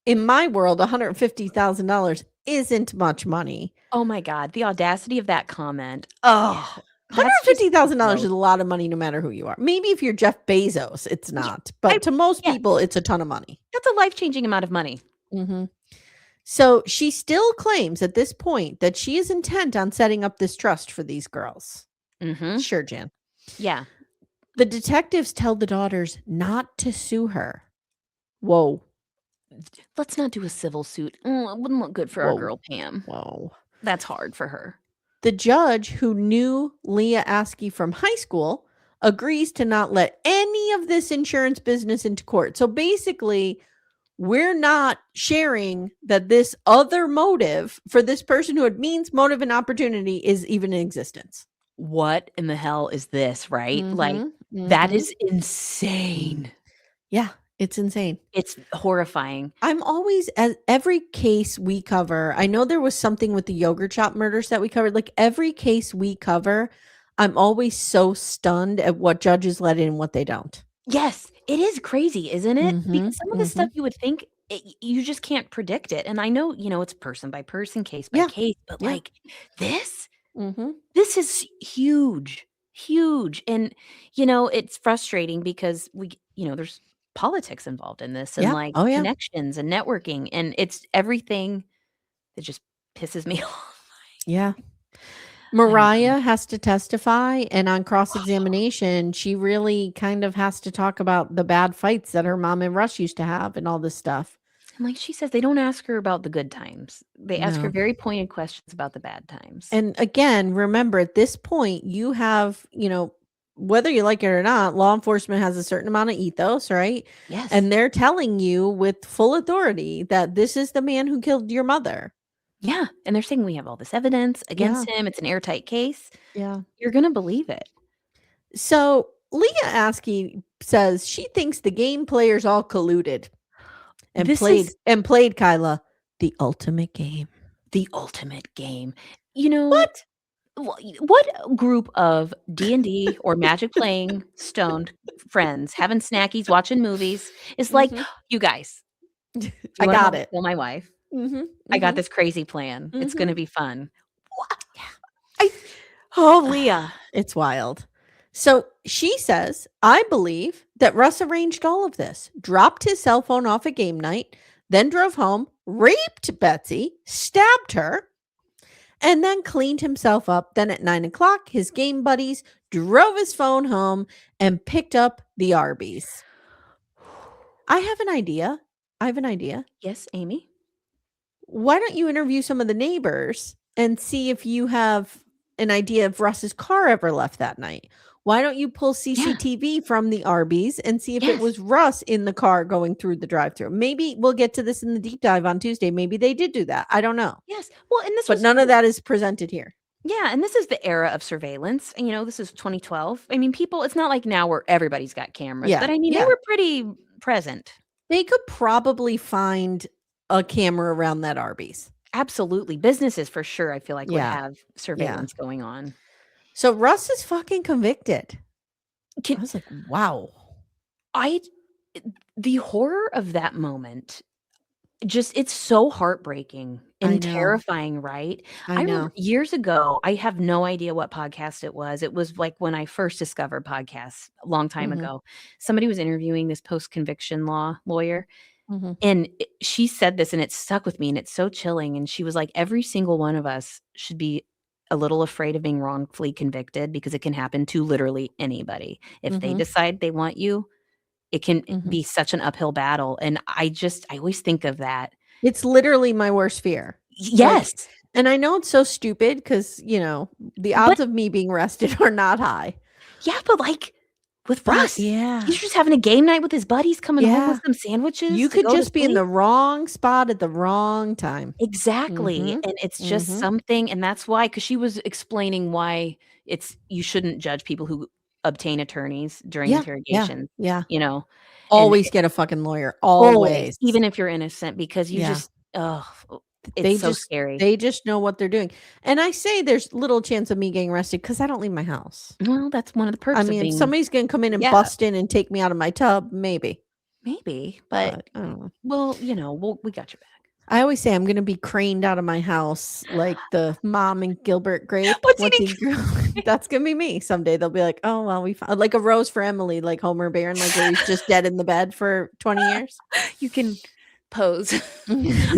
in my world, $150,000 isn't much money. oh my God, the audacity of that comment. Oh, that's just $150,000 is gross. a lot of money no matter who you are. Maybe if you're Jeff Bezos, it's Yeah, not. But to most yeah, people, it's a ton of money. that's a life-changing amount of money. Mhm. So she still claims at this point that she is intent on setting up this trust for these girls. Mm-hmm. Sure, Jan. Yeah. The detectives tell the daughters not to sue her. Whoa. Let's not do a civil suit. It wouldn't look good for our Whoa. girl, Pam. Whoa. That's hard for her. The judge, who knew Leah Askey from high school, agrees to not let any of this insurance business into court. So basically, we're not sharing that this other motive for this person who it means motive and opportunity is even in existence. What in the hell is this, right? Like, Mhm, that mhm. is insane. Yeah, it's insane. It's horrifying. I'm always, as every case we cover, I know there was something with the yogurt shop murders that we covered. Like every case we cover, I'm always so stunned at what judges let in and what they don't. Yes, it is crazy, isn't it? Mhm, Because some of the stuff mhm. you would think you just can't predict it. And I know, it's person by person, case by Yeah, case, but yeah. like this, Mhm. this is huge, huge. And it's frustrating because there's politics involved in this and Yeah. like Oh, yeah. connections and networking, and it's everything that just pisses me off. Yeah. I don't know. Mariah has to testify, and on cross-examination, she really kind of has to talk about the bad fights that her mom and Russ used to have and all this stuff. And like she says, they don't ask her about the good times. They ask her No. very pointed questions about the bad times. And again, remember at this point, you have, whether you like it or not, law enforcement has a certain amount of ethos, right? Yes. And they're telling you with full authority that this is the man who killed your mother. Yeah, and they're saying we have all this evidence against him. It's an airtight case. Yeah. You're gonna believe it. So Leah Askey says she thinks the game players all colluded and played Kyla the ultimate game. The ultimate game. What? What group of D&D or Magic playing stoned friends having snackies, watching movies is like, you guys, I got it. Kill my wife. Mm-hmm, I got this crazy plan. It's gonna be fun. Yeah. Leah. It's wild. So she says, I believe that Russ arranged all of this, dropped his cell phone off at game night, then drove home, raped Betsy, stabbed her, and then cleaned himself up. Then at 9:00, his game buddies drove his phone home and picked up the Arby's. I have an idea. Yes, Amy? Why don't you interview some of the neighbors and see if you have an idea if Russ's car ever left that night? Why don't you pull CCTV from the Arby's and see if it was Russ in the car going through the drive-thru? Maybe we'll get to this in the deep dive on Tuesday. Maybe they did do that. I don't know. Yes. Well, and But none of that is presented here. Yeah, and this is the era of surveillance. And this is 2012. I mean, it's not like now where everybody's got cameras. Yeah, But I mean, they were pretty present. They could probably find a camera around that Arby's. Absolutely. Businesses for sure, I feel like, would have surveillance going on. So Russ is fucking convicted. I was like, wow. The horror of that moment, it's so heartbreaking and terrifying, right? I know. Remember years ago, I have no idea what podcast it was. It was like when I first discovered podcasts a long time ago. Somebody was interviewing this post-conviction law lawyer. And she said this, and it stuck with me, and it's so chilling. And she was like, every single one of us should be a little afraid of being wrongfully convicted because it can happen to literally anybody. If they decide they want you, it can Mhm. be such an uphill battle. And I always think of that. It's literally my worst fear. Yes. And I know it's so stupid because, the odds of me being arrested are not high. Yeah, but like with Russ, yeah. he's just having a game night with his buddies, coming home with Yeah. some sandwiches. You to could go to just be in sleep. the wrong spot at the wrong time. Exactly. Mhm. And it's just Mhm. something, and that's why, because she was explaining why you shouldn't judge people who obtain attorneys during Yeah. interrogations, Yeah. you know, and Always get a fucking lawyer. always, Always. even if you're innocent, because you Yeah. just, it's so scary. They just know what they're doing. And I say there's little chance of me getting arrested because I don't leave my house. Well, that's one of the perks I of mean, if being, somebody's gonna come in and yeah, bust in and take me out of my tub, maybe. maybe, But I don't know. well, we got your back. I always say I'm gonna be craned out of my house like the mom in Gilbert Grape. What's eating That's gonna be me someday. They'll be like, "Oh well, we found like a rose for Emily," like Homer Baron, like where he's just dead in the bed for 20 years. You can pose.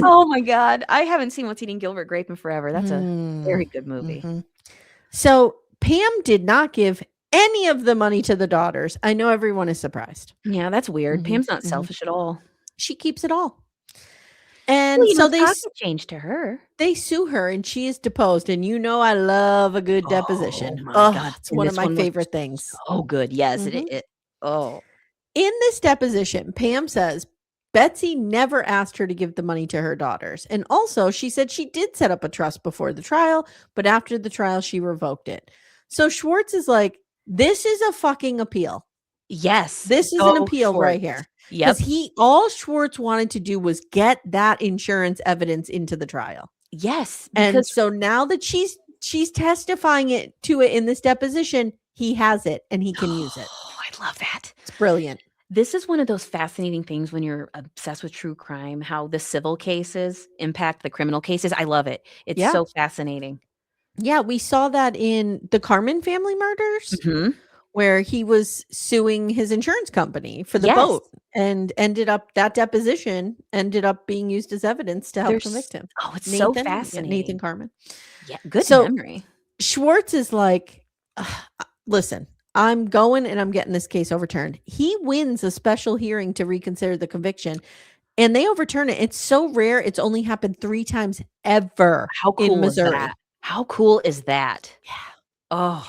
Oh my God. I haven't seen What's Eating Gilbert Grape in forever. That's a very good movie. Mhm. So Pam did not give any of the money to the daughters. I know everyone is surprised. Yeah, that's weird. Mhm, Pam's not mhm. selfish at all. She keeps it all. And Well, so it's pocket change to her. they sue her and she is deposed. And I love a good deposition. Oh my Oh, God. it's And one of this my one was favorite things. Oh, good. Yes. Mhm. Oh. In this deposition, Pam says Betsy never asked her to give the money to her daughters. And also, she said she did set up a trust before the trial, but after the trial, she revoked it. So Schwartz is like, this is a fucking appeal. Yes. This is an appeal right here. Yep. Because all Schwartz wanted to do was get that insurance evidence into the trial. Yes. And so now that she's testifying to it in this deposition, he has it and he can use it. Oh, I love that. It's brilliant. This is one of those fascinating things when you're obsessed with true crime, how the civil cases impact the criminal cases. I love it. It's so fascinating. Yeah, we saw that in the Carmen family murders, where he was suing his insurance company for the boat, and that deposition ended up being used as evidence to help convict him. Oh, it's so fascinating. Nathan Carmen. Yeah, good memory. Schwartz is like, listen, I'm going and I'm getting this case overturned. He wins a special hearing to reconsider the conviction, and they overturn it. It's so rare. It's only happened 3 times ever in Missouri. How cool is that? Yeah. Oh.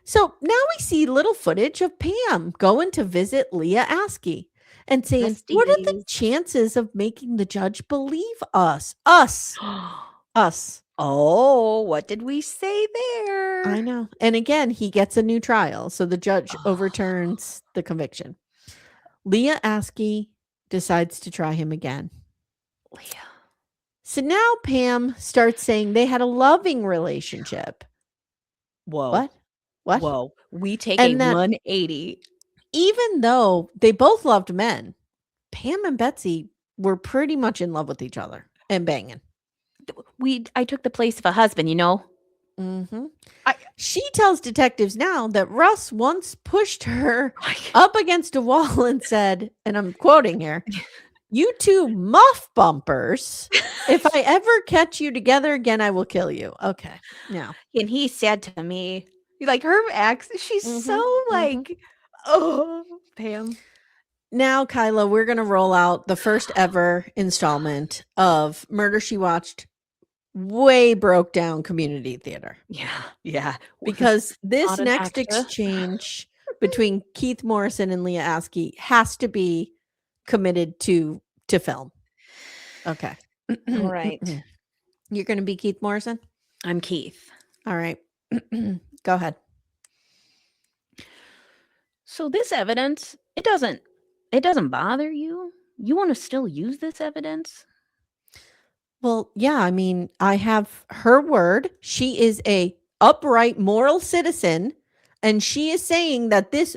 So now we see little footage of Pam going to visit Leah Askey and saying, what are the chances of making the judge believe us? Us. Oh, what did we say there? I know. And again, he gets a new trial. So the judge overturns the conviction. Leah Askey decides to try him again. Leah. So now Pam starts saying they had a loving relationship. Whoa. What? Whoa. We take a 180. Even though they both loved men, Pam and Betsy were pretty much in love with each other and banging. I took the place of a husband, She tells detectives now that Russ once pushed her up against a wall and said, and I'm quoting here, "You two muff bumpers. If I ever catch you together again, I will kill you." Okay. Now. And he said to me, like her accent, she's so like, oh, Pam. Now, Kyla, we're going to roll out the first ever installment of Murder, She Watched, way broke down community theater. Yeah. Because this next exchange between Keith Morrison and Leah Askey has to be committed to film. Okay. All right. You're going to be Keith Morrison? I'm Keith. All right. Go ahead. So this evidence, it doesn't bother you? You want to still use this evidence? Well, yeah, I mean, I have her word. She is a upright, moral citizen, and she is saying that this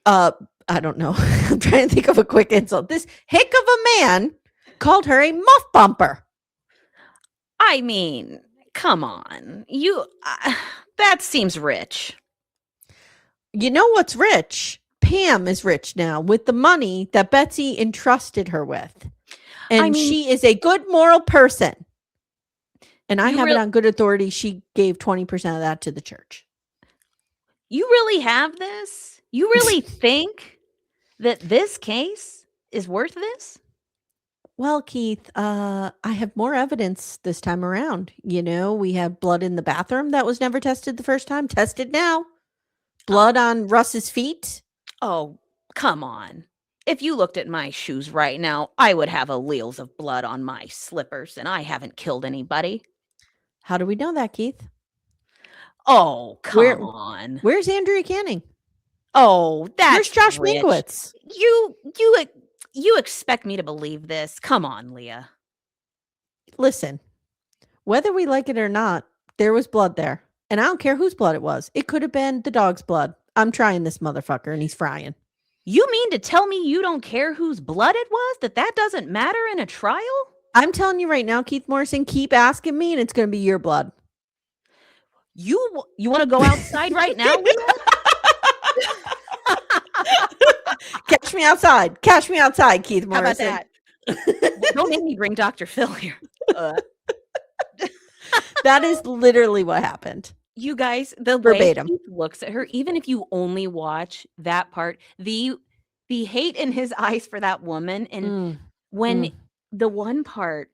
I don't know. I'm trying to think of a quick insult. This hick of a man called her a muff bumper. I mean, come on. That seems rich. You know what's rich? Pam is rich now with the money that Betsy entrusted her with. And she is a good moral person. And I have it on good authority. She gave 20% of that to the church. You really have this? You really think that this case is worth this? Well, Keith, I have more evidence this time around. We have blood in the bathroom that was never tested the first time. Tested now. Blood on Russ's feet. Oh, come on. If you looked at my shoes right now, I would have alleles of blood on my slippers, and I haven't killed anybody. How do we know that, Keith? Oh, come on. Where's Andrea Canning? Oh, Where's that's Josh rich. Mankiewicz? You expect me to believe this? Come on, Leah. Listen, whether we like it or not, there was blood there. And I don't care whose blood it was. It could have been the dog's blood. I'm trying this motherfucker and he's frying. You mean to tell me you don't care whose blood it was? That doesn't matter in a trial? I'm telling you right now, Keith Morrison, keep asking me and it's going to be your blood. You want to go outside right now, Leah? Catch me outside. Catch me outside, Keith Morrison. How about that? Don't make me bring Dr. Phil here. That is literally what happened. You guys, the verbatim way he looks at her, even if you only watch that part, the hate in his eyes for that woman, and when the one part,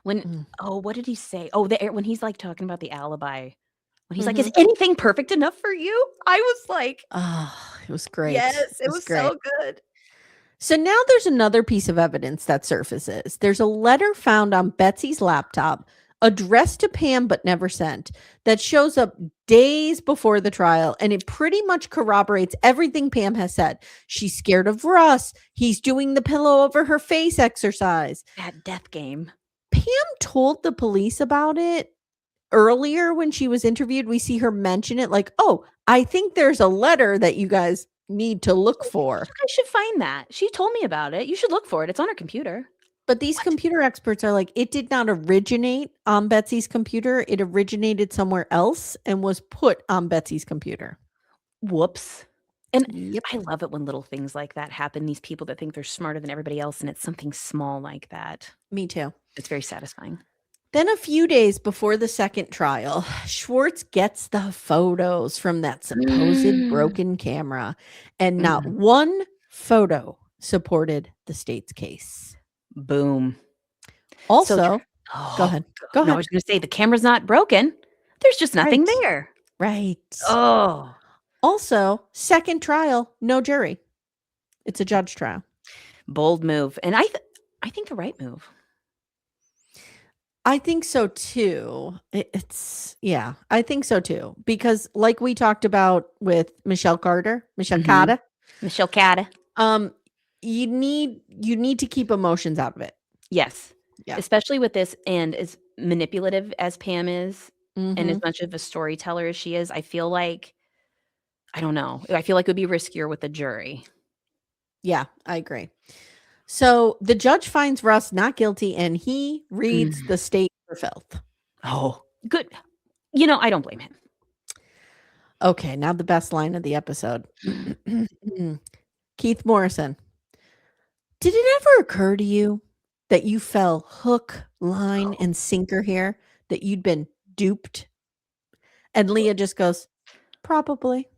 when what did he say? Oh, when he's like talking about the alibi, when he's like, "Is anything perfect enough for you?" I was like, "Oh, it was great." Yes, it was great. So good. So now there's another piece of evidence that surfaces. There's a letter found on Betsy's laptop, addressed to Pam but never sent, that shows up days before the trial, and it pretty much corroborates everything Pam has said. She's scared of Russ. He's doing the pillow over her face exercise. That death game. Pam told the police about it earlier when she was interviewed. We see her mention it like, "Oh, I think there's a letter that you guys need to look for." You guys should find that. She told me about it. You should look for it. It's on her computer. But these computer experts are like, it did not originate on Betsy's computer. It originated somewhere else and was put on Betsy's computer. Whoops. And I love it when little things like that happen. These people that think they're smarter than everybody else, and it's something small like that. Me too. It's very satisfying. Then a few days before the second trial, Schwartz gets the photos from that supposed broken camera, and not one photo supported the state's case. Boom. Also, go ahead. Go ahead. I was going to say the camera's not broken. There's just nothing there. Right. Oh. Also, second trial, no jury. It's a judge trial. Bold move. And I think the right move. I think so too. I think so too. Because like we talked about with Michelle Carter, you need to keep emotions out of it. Yes. Yeah. Especially with this, and as manipulative as Pam is, and as much of a storyteller as she is, I feel like, I don't know. I feel like it would be riskier with the jury. Yeah, I agree. So the judge finds Russ not guilty, and he reads the state for filth. Oh, good. I don't blame him. Okay, now the best line of the episode. Keith Morrison. Did it ever occur to you that you fell hook, line, and sinker here? That you'd been duped? And Leah just goes, probably.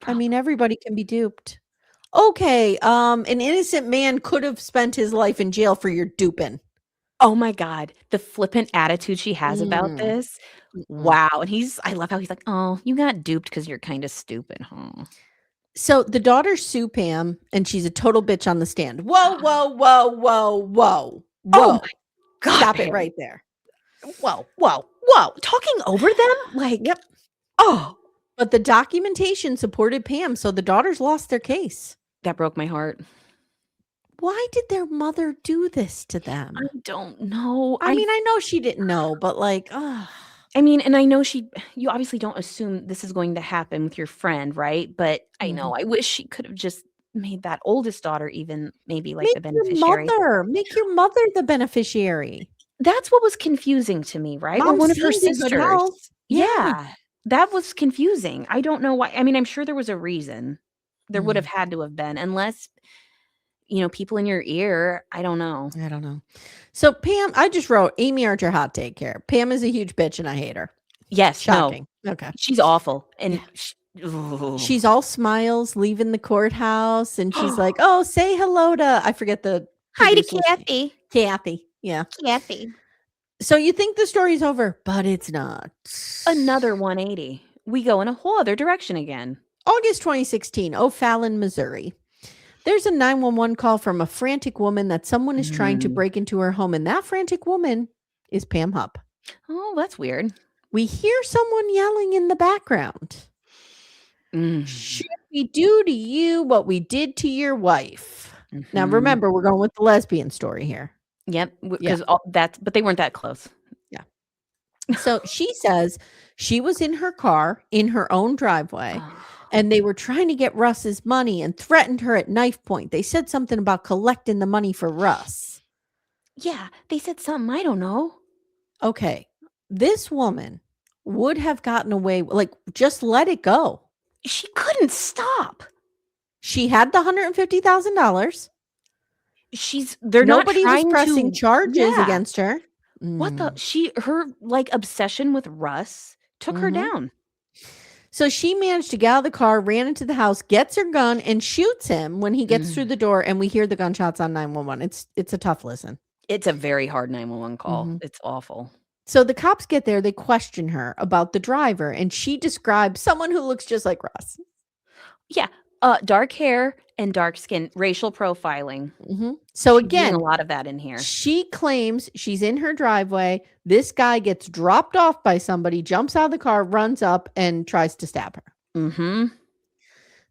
I mean, everybody can be duped. Okay, an innocent man could have spent his life in jail for your duping. Oh my God. The flippant attitude she has about this. Wow. And I love how he's like, "Oh, you got duped because you're kind of stupid, huh?" So the daughters sue Pam, and she's a total bitch on the stand. Whoa, whoa, whoa, whoa, whoa, whoa. Oh my God. Stop it right there. Whoa, whoa, whoa. Talking over them? Like, yep. Oh. But the documentation supported Pam, so the daughters lost their case. That broke my heart. Why did their mother do this to them? I don't know. I mean, I know she didn't know, but like, I mean, and I know you obviously don't assume this is going to happen with your friend, right? But I know, I wish she could have just made that oldest daughter even maybe like the beneficiary. Make your mother the beneficiary. That's what was confusing to me, right? Or one of her sisters. Yeah. That was confusing. I don't know why. I mean, I'm sure there was a reason. There would have had to have been, unless, people in your ear. I don't know. So Pam, I just wrote Amye Archer hot take here. Pam is a huge bitch and I hate her. Yes. Shocking. No. Okay. She's awful. And Ooh. She's all smiles leaving the courthouse, and she's like, "Oh, say hello to," I forget the Hi to producer's name. Kathy. Kathy. Yeah. Kathy. So you think the story's over, but it's not. Another 180. We go in a whole other direction again. August 2016, O'Fallon, Missouri. There's a 911 call from a frantic woman that someone is trying to break into her home, and that frantic woman is Pam Hupp. Oh, that's weird. We hear someone yelling in the background. Should we do to you what we did to your wife? Now, remember, we're going with the lesbian story here. Yep, because but they weren't that close. Yeah. So she says she was in her car in her own driveway, and they were trying to get Russ's money and threatened her at knife point. They said something about collecting the money for Russ. Yeah, they said something. I don't know. Okay. This woman would have gotten away, like, just let it go. She couldn't stop. She had the $150,000. Nobody was pressing charges against her. What her like obsession with Russ took her down. So she managed to get out of the car, ran into the house, gets her gun, and shoots him when he gets through the door. And we hear the gunshots on 911. It's a tough listen. It's a very hard 911 call. It's awful. So the cops get there. They question her about the driver, and she describes someone who looks just like Russ. Yeah, dark hair and dark skin, racial profiling. So again, a lot of that in here. She claims she's in her driveway. This guy gets dropped off by somebody, jumps out of the car, runs up, and tries to stab her.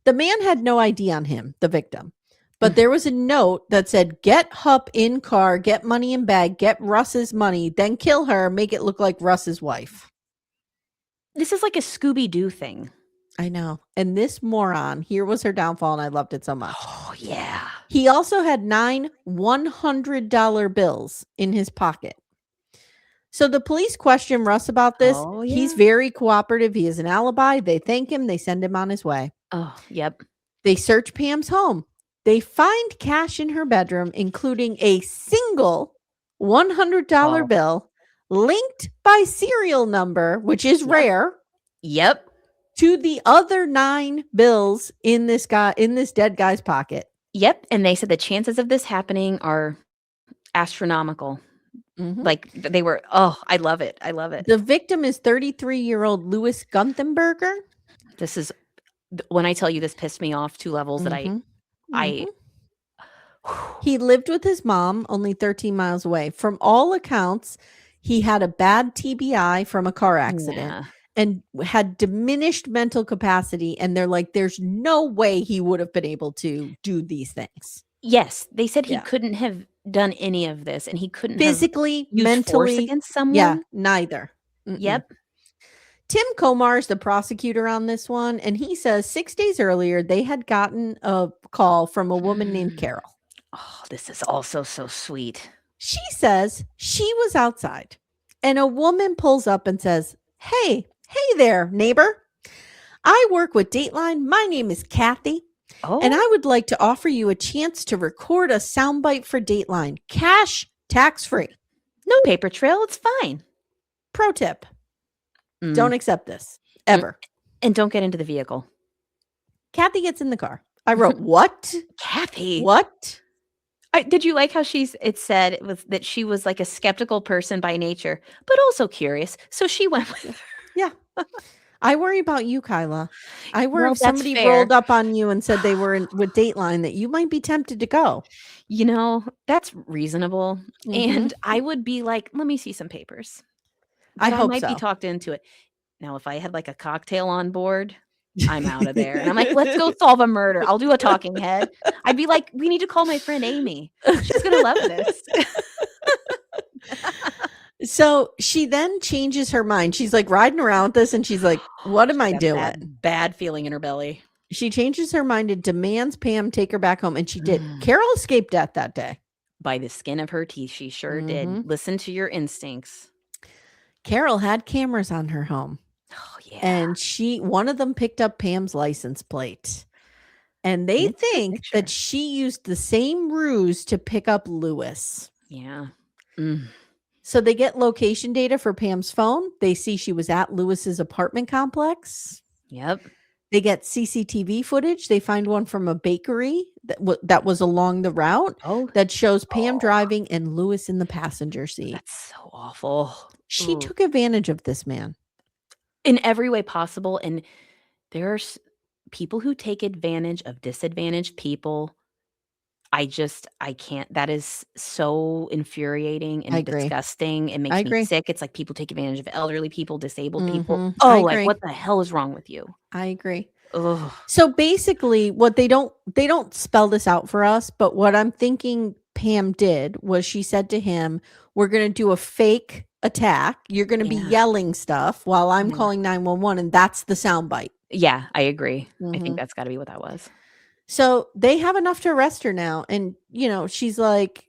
The man had no ID on him, the victim. But there was a note that said, "Get Hupp in car, get money in bag, get Russ's money, then kill her, make it look like Russ's wife." This is like a Scooby-Doo thing. I know. And this moron, here was her downfall, and I loved it so much. Oh, yeah. He also had 9 $100 bills in his pocket. So the police question Russ about this. Oh, yeah. He's very cooperative. He has an alibi. They thank him. They send him on his way. Oh, yep. They search Pam's home. They find cash in her bedroom, including a single $100 bill linked by serial number, which is rare. Yep. To the other 9 bills in this dead guy's pocket. Yep. And they said the chances of this happening are astronomical. Like they were, I love it. I love it. The victim is 33-year-old Louis Gunthenberger. This is, when I tell you this pissed me off 2 levels that He lived with his mom only 13 miles away. From all accounts, he had a bad TBI from a car accident and had diminished mental capacity. And they're like, there's no way he would have been able to do these things. Yes. They said he couldn't have done any of this, and he couldn't physically, have mentally force against someone. Yeah, neither. Yep. Tim Komar is the prosecutor on this one, and he says 6 days earlier they had gotten a call from a woman named Carol. Oh, this is also so sweet. She says she was outside, and a woman pulls up and says, Hey there, neighbor. I work with Dateline. My name is Kathy, and I would like to offer you a chance to record a soundbite for Dateline. Cash, tax-free. No paper trail. It's fine. Pro tip. Don't accept this, ever. And don't get into the vehicle. Kathy gets in the car. I wrote, what? Kathy. What? Did you like how it said that she was like a skeptical person by nature, but also curious. So she went with her. Yeah. I worry about you, Kyla. I worry if somebody fair. rolled up on you and said they were with Dateline that you might be tempted to go. You know, that's reasonable. And I would be like, let me see some papers. But I might be talked into it. Now, if I had like a cocktail on board, I'm out of there. And I'm like, let's go solve a murder. I'll do a talking head. I'd be like, we need to call my friend Amy. She's going to love this. So she then changes her mind. She's like riding around with this and she's like, what am I doing? That bad feeling in her belly. She changes her mind and demands Pam take her back home. And she did. Carol escaped death that day. By the skin of her teeth, she sure did. Listen to your instincts. Carol had cameras on her home. Oh, yeah. And one of them picked up Pam's license plate. And they think that she used the same ruse to pick up Louis. Yeah. So they get location data for Pam's phone. They see she was at Louis's apartment complex. Yep. They get CCTV footage. They find one from a bakery that was along the route Oh, that shows Pam oh, driving and Lewis in the passenger seat. that's so awful. She Ooh. took advantage of this man. In every way possible, and there's people who take advantage of disadvantaged people. I can't. That is so infuriating I and agree. disgusting. It I makes me agree. sick. It's like people take advantage of elderly people, disabled people. I Oh, like, agree. what the hell is wrong with you? I agree. Ugh. So basically, what they don't spell this out for us, but what I'm thinking Pam did was she said to him, "We're going to do a fake attack. You're going to be Yeah. yelling stuff while I'm Yeah. calling 911, and that's the soundbite." Yeah, I agree. I Mhm. think that's gotta be what that was. So they have enough to arrest her now, and she's like,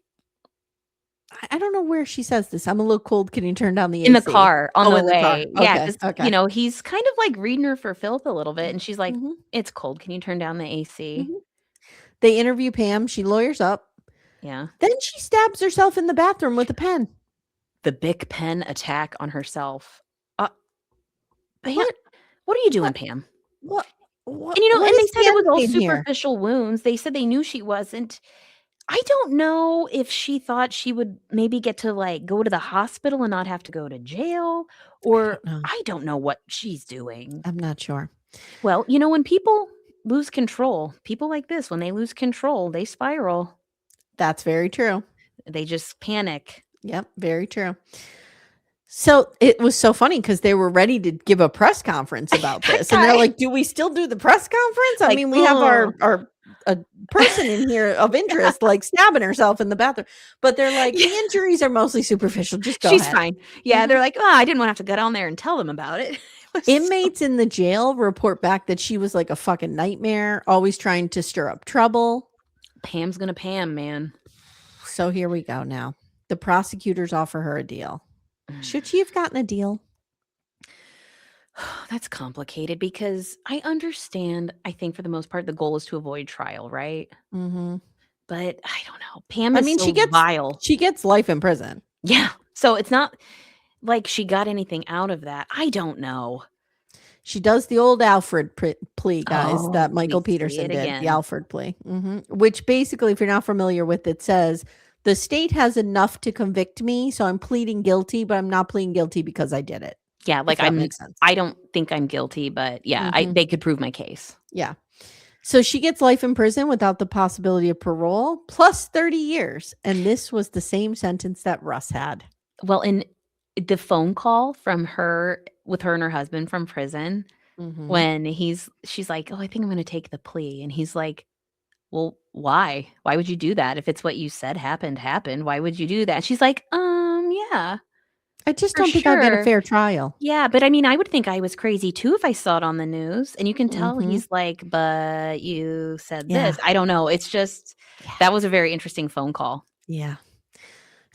I don't know where she says this. I'm a little cold. Can you turn down the AC? In the car, on the in the car. way. Yeah, Okay. 'cause, Okay. he's kind of, like, reading her for filth a little bit, and she's like, Mhm. "It's cold. Can you turn down the AC?" Mhm. They interview Pam. She lawyers up. Yeah. Then she stabs herself in the bathroom with a pen. The Bic pen attack on herself. Pam, What? what are you doing, What? Pam? What? And, What? and What they is said the it was end all game here? superficial wounds. They said they knew she wasn't. I don't know if she thought she would maybe get to, like, go to the hospital and not have to go to jail, or I don't know. I don't know what she's doing. I'm not sure. Well, when people lose control, people like this, when they lose control, they spiral. That's very true. They just panic. Yep, very true. So it was so funny because they were ready to give a press conference about this, and they're like, "Do we still do the press conference? I Like, mean, we have ugh. our a person in here of interest, like stabbing herself in the bathroom." But they're like, Yeah. "The injuries are mostly superficial. Just go She's ahead." fine. Yeah, Mhm. they're like, "Oh, I didn't wanna have to go down there and tell them about it." It was so Inmates in the jail report back that she was like a fucking nightmare, always trying to stir up trouble. Pam's gonna Pam, man. So here we go now. The prosecutors offer her a deal. Should she have gotten a deal? That's complicated because I understand, I think for the most part, the goal is to avoid trial, right? Mhm. But I don't know. Pam I is mean, so vile. she gets life in prison. Yeah. So it's not like she got anything out of that. I don't know. She does the old Alfred plea, guys, that Oh, Michael we say Peterson it did, the again. Alfred plea. Which basically, if you're not familiar with it, says the state has enough to convict me, so I'm pleading guilty, but I'm not pleading guilty because I did it. Yeah, like, If that makes sense. I don't think I'm guilty, but yeah, they could prove my case. Yeah. So she gets life in prison without the possibility of parole, plus 30 years. And this was the same sentence that Russ had. Well, in the phone call from her with her and her husband from prison, when she's like, "Oh, I think I'm gonna take the plea," and he's like, "Well, why? Why would you do that? If it's what you said happened, happened. Why would you do that?" She's like, yeah, I just for don't think I'll get a sure. fair trial. Yeah, but I mean, I would think I was crazy too if I saw it on the news, and you can tell Mhm. he's like, "But you said Yeah. this." I don't know. It's just that was a very interesting phone call. Yeah.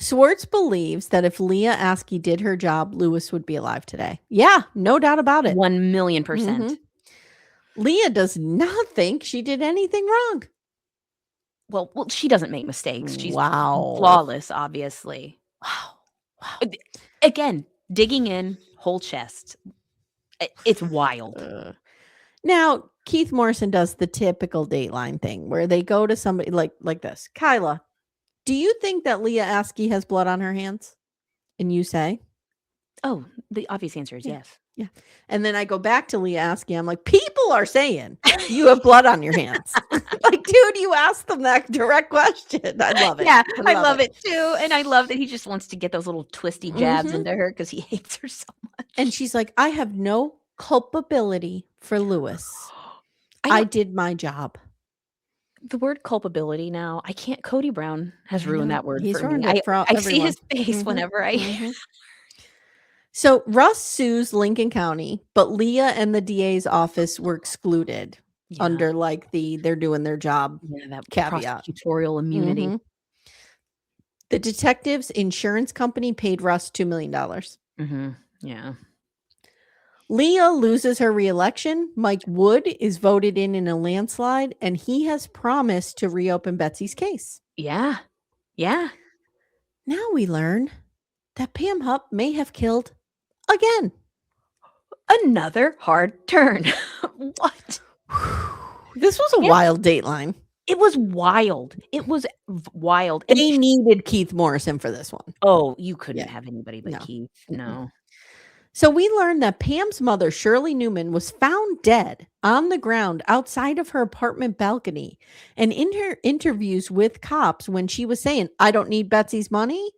Swartz believes that if Leah Askey did her job, Lewis would be alive today. Yeah, no doubt about it. 1,000,000%. Mhm. Leah does not think she did anything wrong. Well, she doesn't make mistakes. She's Wow. flawless, obviously. Wow. Again, digging in, whole chest. It's wild. Now, Keith Morrison does the typical Dateline thing where they go to somebody like this. Kyla, do you think that Leah Askey has blood on her hands? And you say? Oh, the obvious answer is yes. Yeah. And then I go back to Leah Askey. I'm like, people are saying you have blood on your hands. Like, dude, you asked them that direct question. I love it. Yeah, I love it too. And I love that he just wants to get those little twisty jabs Mhm. into her because he hates her so much. And she's like, I have no culpability for Lewis. I did my job. The word culpability now, I can't. Cody Brown has ruined that word He's for ruined me. it for I see his everyone. face whenever I. So Russ sues Lincoln County, but Leah and the DA's office were excluded under like they're doing their job that caveat. prosecutorial immunity. The detective's insurance company paid Russ $2 million. Yeah. Leah loses her reelection. Mike Wood is voted in a landslide, and he has promised to reopen Betsy's case. Yeah. Yeah. Now we learn that Pam Hupp may have killed again. Another hard turn. What? This was a wild Dateline. It was wild. It was wild. And They needed Keith Morrison for this one. oh, you couldn't have anybody but Keith. No. So we learned that Pam's mother, Shirley Newman, was found dead on the ground outside of her apartment balcony. And in her interviews with cops, when she was saying, "I don't need Betsy's money,"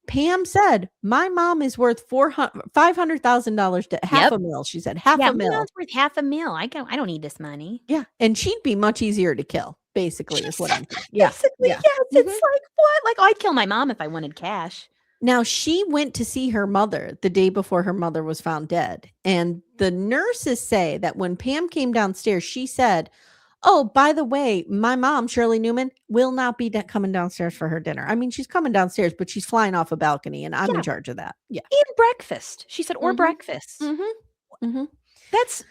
Pam said, "My mom is worth $500,000 to $500,000." She said, Yeah, $500,000. my mom's worth $500,000. I don't need this money. Yeah, and she'd be much easier to kill, basically, is what I'm thinking. Yeah, Basically, yeah. yes. It's like, what? Like, I'd kill my mom if I wanted cash. Now, she went to see her mother the day before her mother was found dead. And the nurses say that when Pam came downstairs, she said, "Oh, by the way, my mom, Shirley Newman, will not be coming downstairs for her dinner." I mean, she's coming downstairs, but she's flying off a balcony, and I'm in charge of that. Yeah. And breakfast. She said, or breakfast. That's...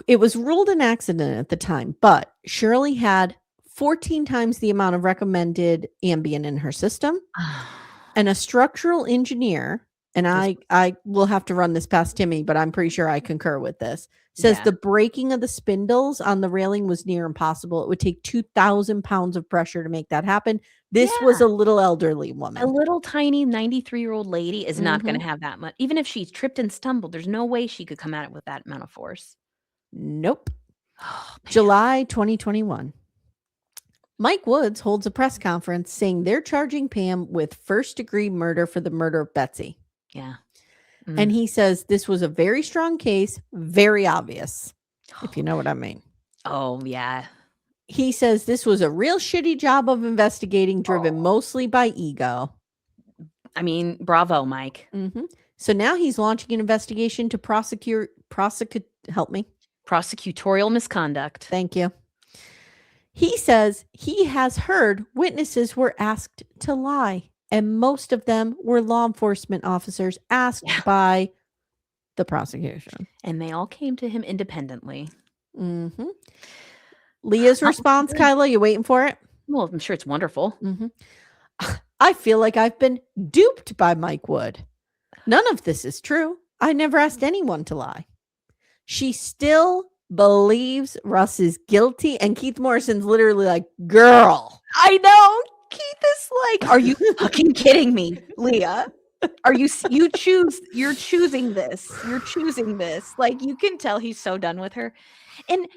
It was ruled an accident at the time, but Shirley had 14 times the amount of recommended Ambien in her system. And a structural engineer, and I will have to run this past Timmy, but I'm pretty sure I concur with this, says the breaking of the spindles on the railing was near impossible. It would take 2,000 pounds of pressure to make that happen. This was a little elderly woman. A little tiny 93-year-old lady is not going to have that much. Even if she tripped and stumbled, there's no way she could come at it with that amount of force. Nope. July 2021. Mike Woods holds a press conference saying they're charging Pam with first-degree murder for the murder of Betsy. Yeah. And he says this was a very strong case, very obvious, if you know what I mean. Oh, yeah. He says this was a real shitty job of investigating, driven mostly by ego. I mean, bravo, Mike. So now he's launching an investigation to prosecute, help me. Prosecutorial misconduct. Thank you. He says he has heard witnesses were asked to lie, and most of them were law enforcement officers asked by the prosecution. And they all came to him independently. Leah's response, Kyla, you waiting for it? Well, I'm sure it's wonderful. "I feel like I've been duped by Mike Wood. None of this is true. I never asked anyone to lie." She still believes Russ is guilty, and Keith Morrison's literally like, "Girl." I know. Keith is like, "Are you fucking kidding me, Leah? Are you're choosing this. You're choosing this." Like, you can tell he's so done with her. And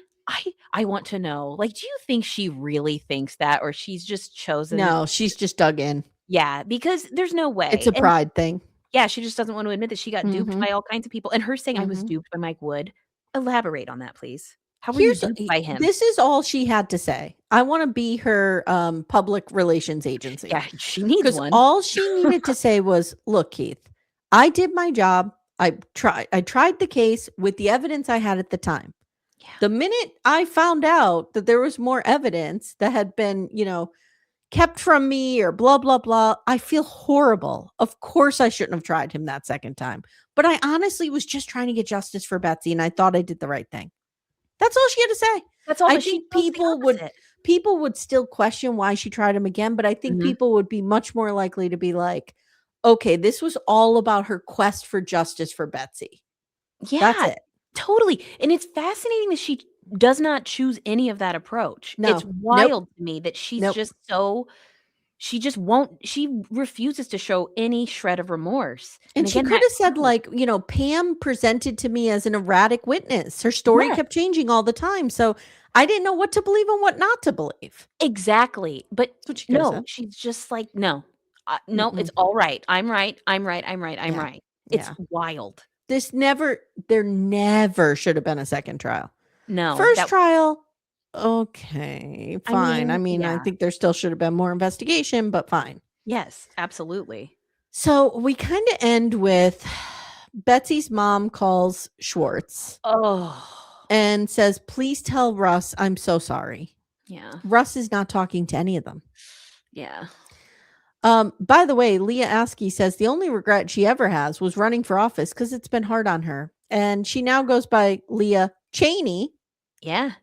I want to know, like, do you think she really thinks that, or she's just chosen? No, she's just dug in. Yeah, because there's no way. It's a pride thing. Yeah, she just doesn't want to admit that she got duped by all kinds of people. And her saying, "I was duped by Mike Wood." Elaborate on that, please. How were you duped by him? This is all she had to say. I want to be her public relations agency. Yeah, she needs one. All she needed to say was, "Look, Keith, I did my job. I tried the case with the evidence I had at the time. Yeah. The minute I found out that there was more evidence that had been, kept from me or blah, blah, blah, I feel horrible. Of course, I shouldn't have tried him that second time. But I honestly was just trying to get justice for Betsy, and I thought I did the right thing." That's all she had to say. That's all. I think people would still question why she tried him again, but I think people would be much more likely to be like, "Okay, this was all about her quest for justice for Betsy." Yeah, that's it. Totally. And it's fascinating that she does not choose any of that approach. No. It's wild to me that she's just so... She just won't, she refuses to show any shred of remorse. And she could have said, like, Pam presented to me as an erratic witness. Her story kept changing all the time. So I didn't know what to believe and what not to believe. Exactly. But no, she's just like, no, it's all right. I'm right. I'm right. I'm right. I'm right. It's wild. There never should have been a second trial. No. First trial. Okay, fine. I mean, I think there still should have been more investigation, but fine. Yes, absolutely. So we kind of end with Betsy's mom calls Schwartz. And says, "Please tell Russ I'm so sorry." Yeah. Russ is not talking to any of them. Yeah. By the way, Leah Askey says the only regret she ever has was running for office because it's been hard on her. And she now goes by Leah Cheney. Yeah.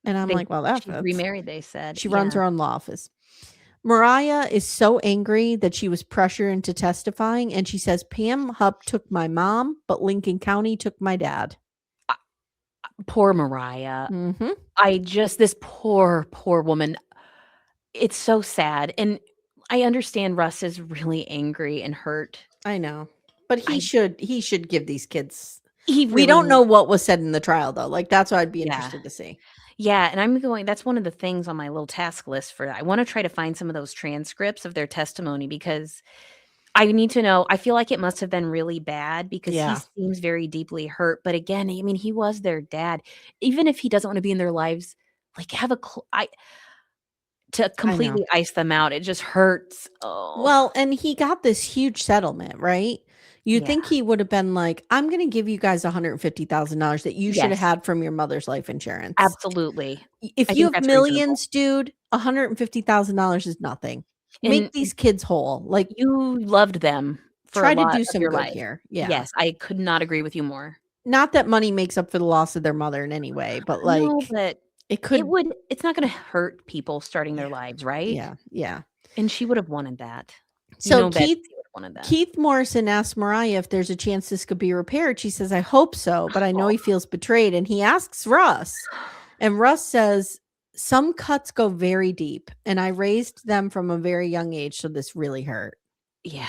And I'm like, well, that's remarried, they said. She runs her own law office. Mariah is so angry that she was pressured into testifying, and she says Pam Hupp took my mom, but Lincoln County took my dad. Poor Mariah. Mm-hmm. This poor woman. It's so sad, and I understand Russ is really angry and hurt. I know, but he I should give these kids. He We really don't know needs what was said in the trial, though. Like, that's what I'd be Yeah. interested to see. Yeah, and that's one of the things on my little task list for I wanna try to find some of those transcripts of their testimony because I need to know. I feel like it must have been really bad because he Yeah. seems very deeply hurt, but again, I mean, he was their dad. Even if he doesn't wanna be in their lives, like, have a to completely ice them out, it just hurts. Oh. Well, and he got this huge settlement, right? You'd Yeah. think he would have been like, I'm going to give you guys $150,000 that you should have Yes. had from your mother's life insurance. Absolutely. If I you think have that's millions, dude, $150,000 is nothing. Make And these kids whole. Like, you loved them for try a to lot do of some your good life. here. Yeah. Yes, I could not agree with you more. Not that money makes up for the loss of their mother in any way, but like, No, but it could. it's not gonna hurt people starting their lives, right? Yeah. Yeah. And she would have wanted that. So Betsy would have wanted that. Keith Morrison asked Mariah if there's a chance this could be repaired. She says, I hope so, but I know he feels betrayed. And he asks Russ, and Russ says, some cuts go very deep, and I raised them from a very young age, so this really hurt. Yeah.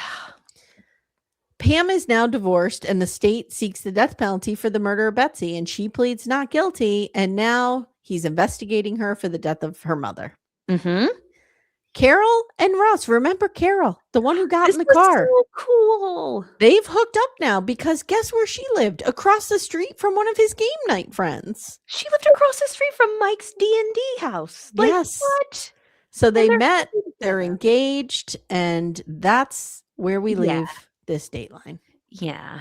Pam is now divorced, and the state seeks the death penalty for the murder of Betsy, and she pleads not guilty, and now he's investigating her for the death of her mother. Mm-hmm. Carol and Russ, remember Carol, the one who got in the car. So cool. They've hooked up now because guess where she lived? Across the street from one of his game night friends. She lived across the street from Mike's D&D house. Like, Yes. what? So they met, they're engaged, and that's where we leave this Dateline. Yeah.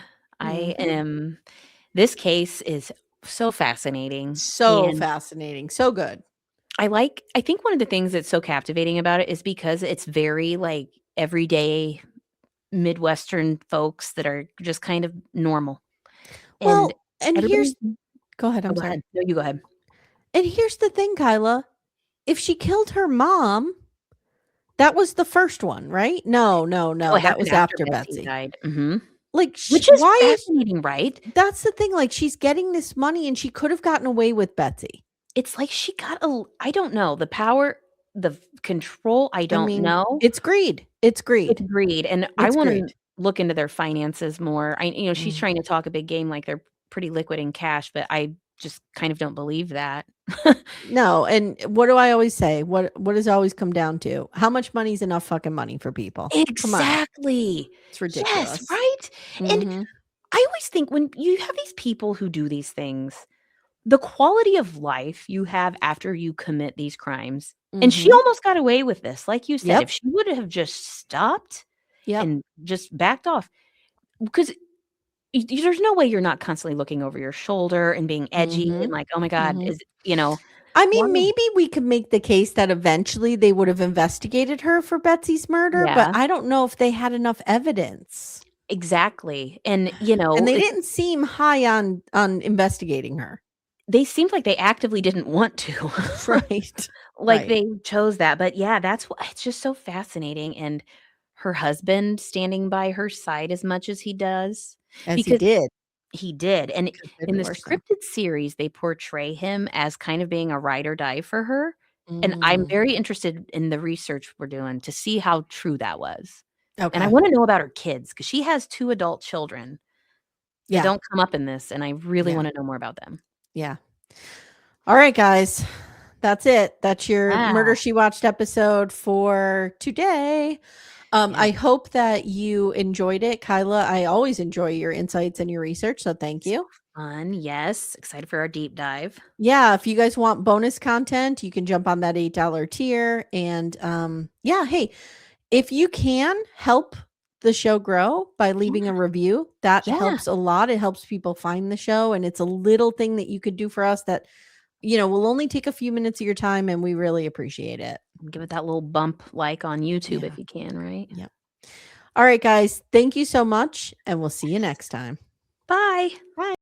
This case is so fascinating. So fascinating. So good. I think one of the things that's so captivating about it is because it's very like everyday Midwestern folks that are just kind of normal. Well, and here's go ahead. I'm sorry. No, you go ahead. And here's the thing, Kyla. If she killed her mom, that was the first one, right? No. That was after Betsy died. Mm-hmm. Like, which is fascinating, right? That's the thing. Like, she's getting this money, and she could have gotten away with Betsy. It's like she got I don't know, the power, the control. I don't know. It's greed. It's greed. It's greed, and I want to look into their finances more. She's trying to talk a big game, like they're pretty liquid in cash, but I just kind of don't believe that. No, and what do I always say? What does it always come down to? How much money is enough fucking money for people? Exactly. It's ridiculous. Yes, right? And I always think when you have these people who do these things, the quality of life you have after you commit these crimes, and she almost got away with this. Like you said, if she would have just stopped and just backed off, because there's no way you're not constantly looking over your shoulder and being edgy and like, oh my God, I mean, maybe we could make the case that eventually they would have investigated her for Betsy's murder, but I don't know if they had enough evidence. Exactly. And, and they didn't seem high on investigating her. They seemed like they actively didn't want to. Right. Like they chose that. But yeah, it's just so fascinating. And her husband standing by her side as much as he does. He did. He did. And in the scripted series, they portray him as kind of being a ride or die for her. And I'm very interested in the research we're doing to see how true that was. Okay. And I want to know about her kids because she has 2 adult children. They don't come up in this. And I really want to know more about them. Yeah. All right, guys. That's it. That's your Murder She Watched episode for today. I hope that you enjoyed it. Kyla, I always enjoy your insights and your research, so thank you. Fun. Yes. Excited for our deep dive. Yeah. If you guys want bonus content, you can jump on that $8 tier. And hey, if you can help the show grow by leaving a review, that helps a lot. It helps people find the show, and it's a little thing that you could do for us that will only take a few minutes of your time, and we really appreciate it. Give it that little bump like on YouTube if you can, right? Yeah. All right, guys. Thank you so much, and we'll see you next time. Bye. Bye.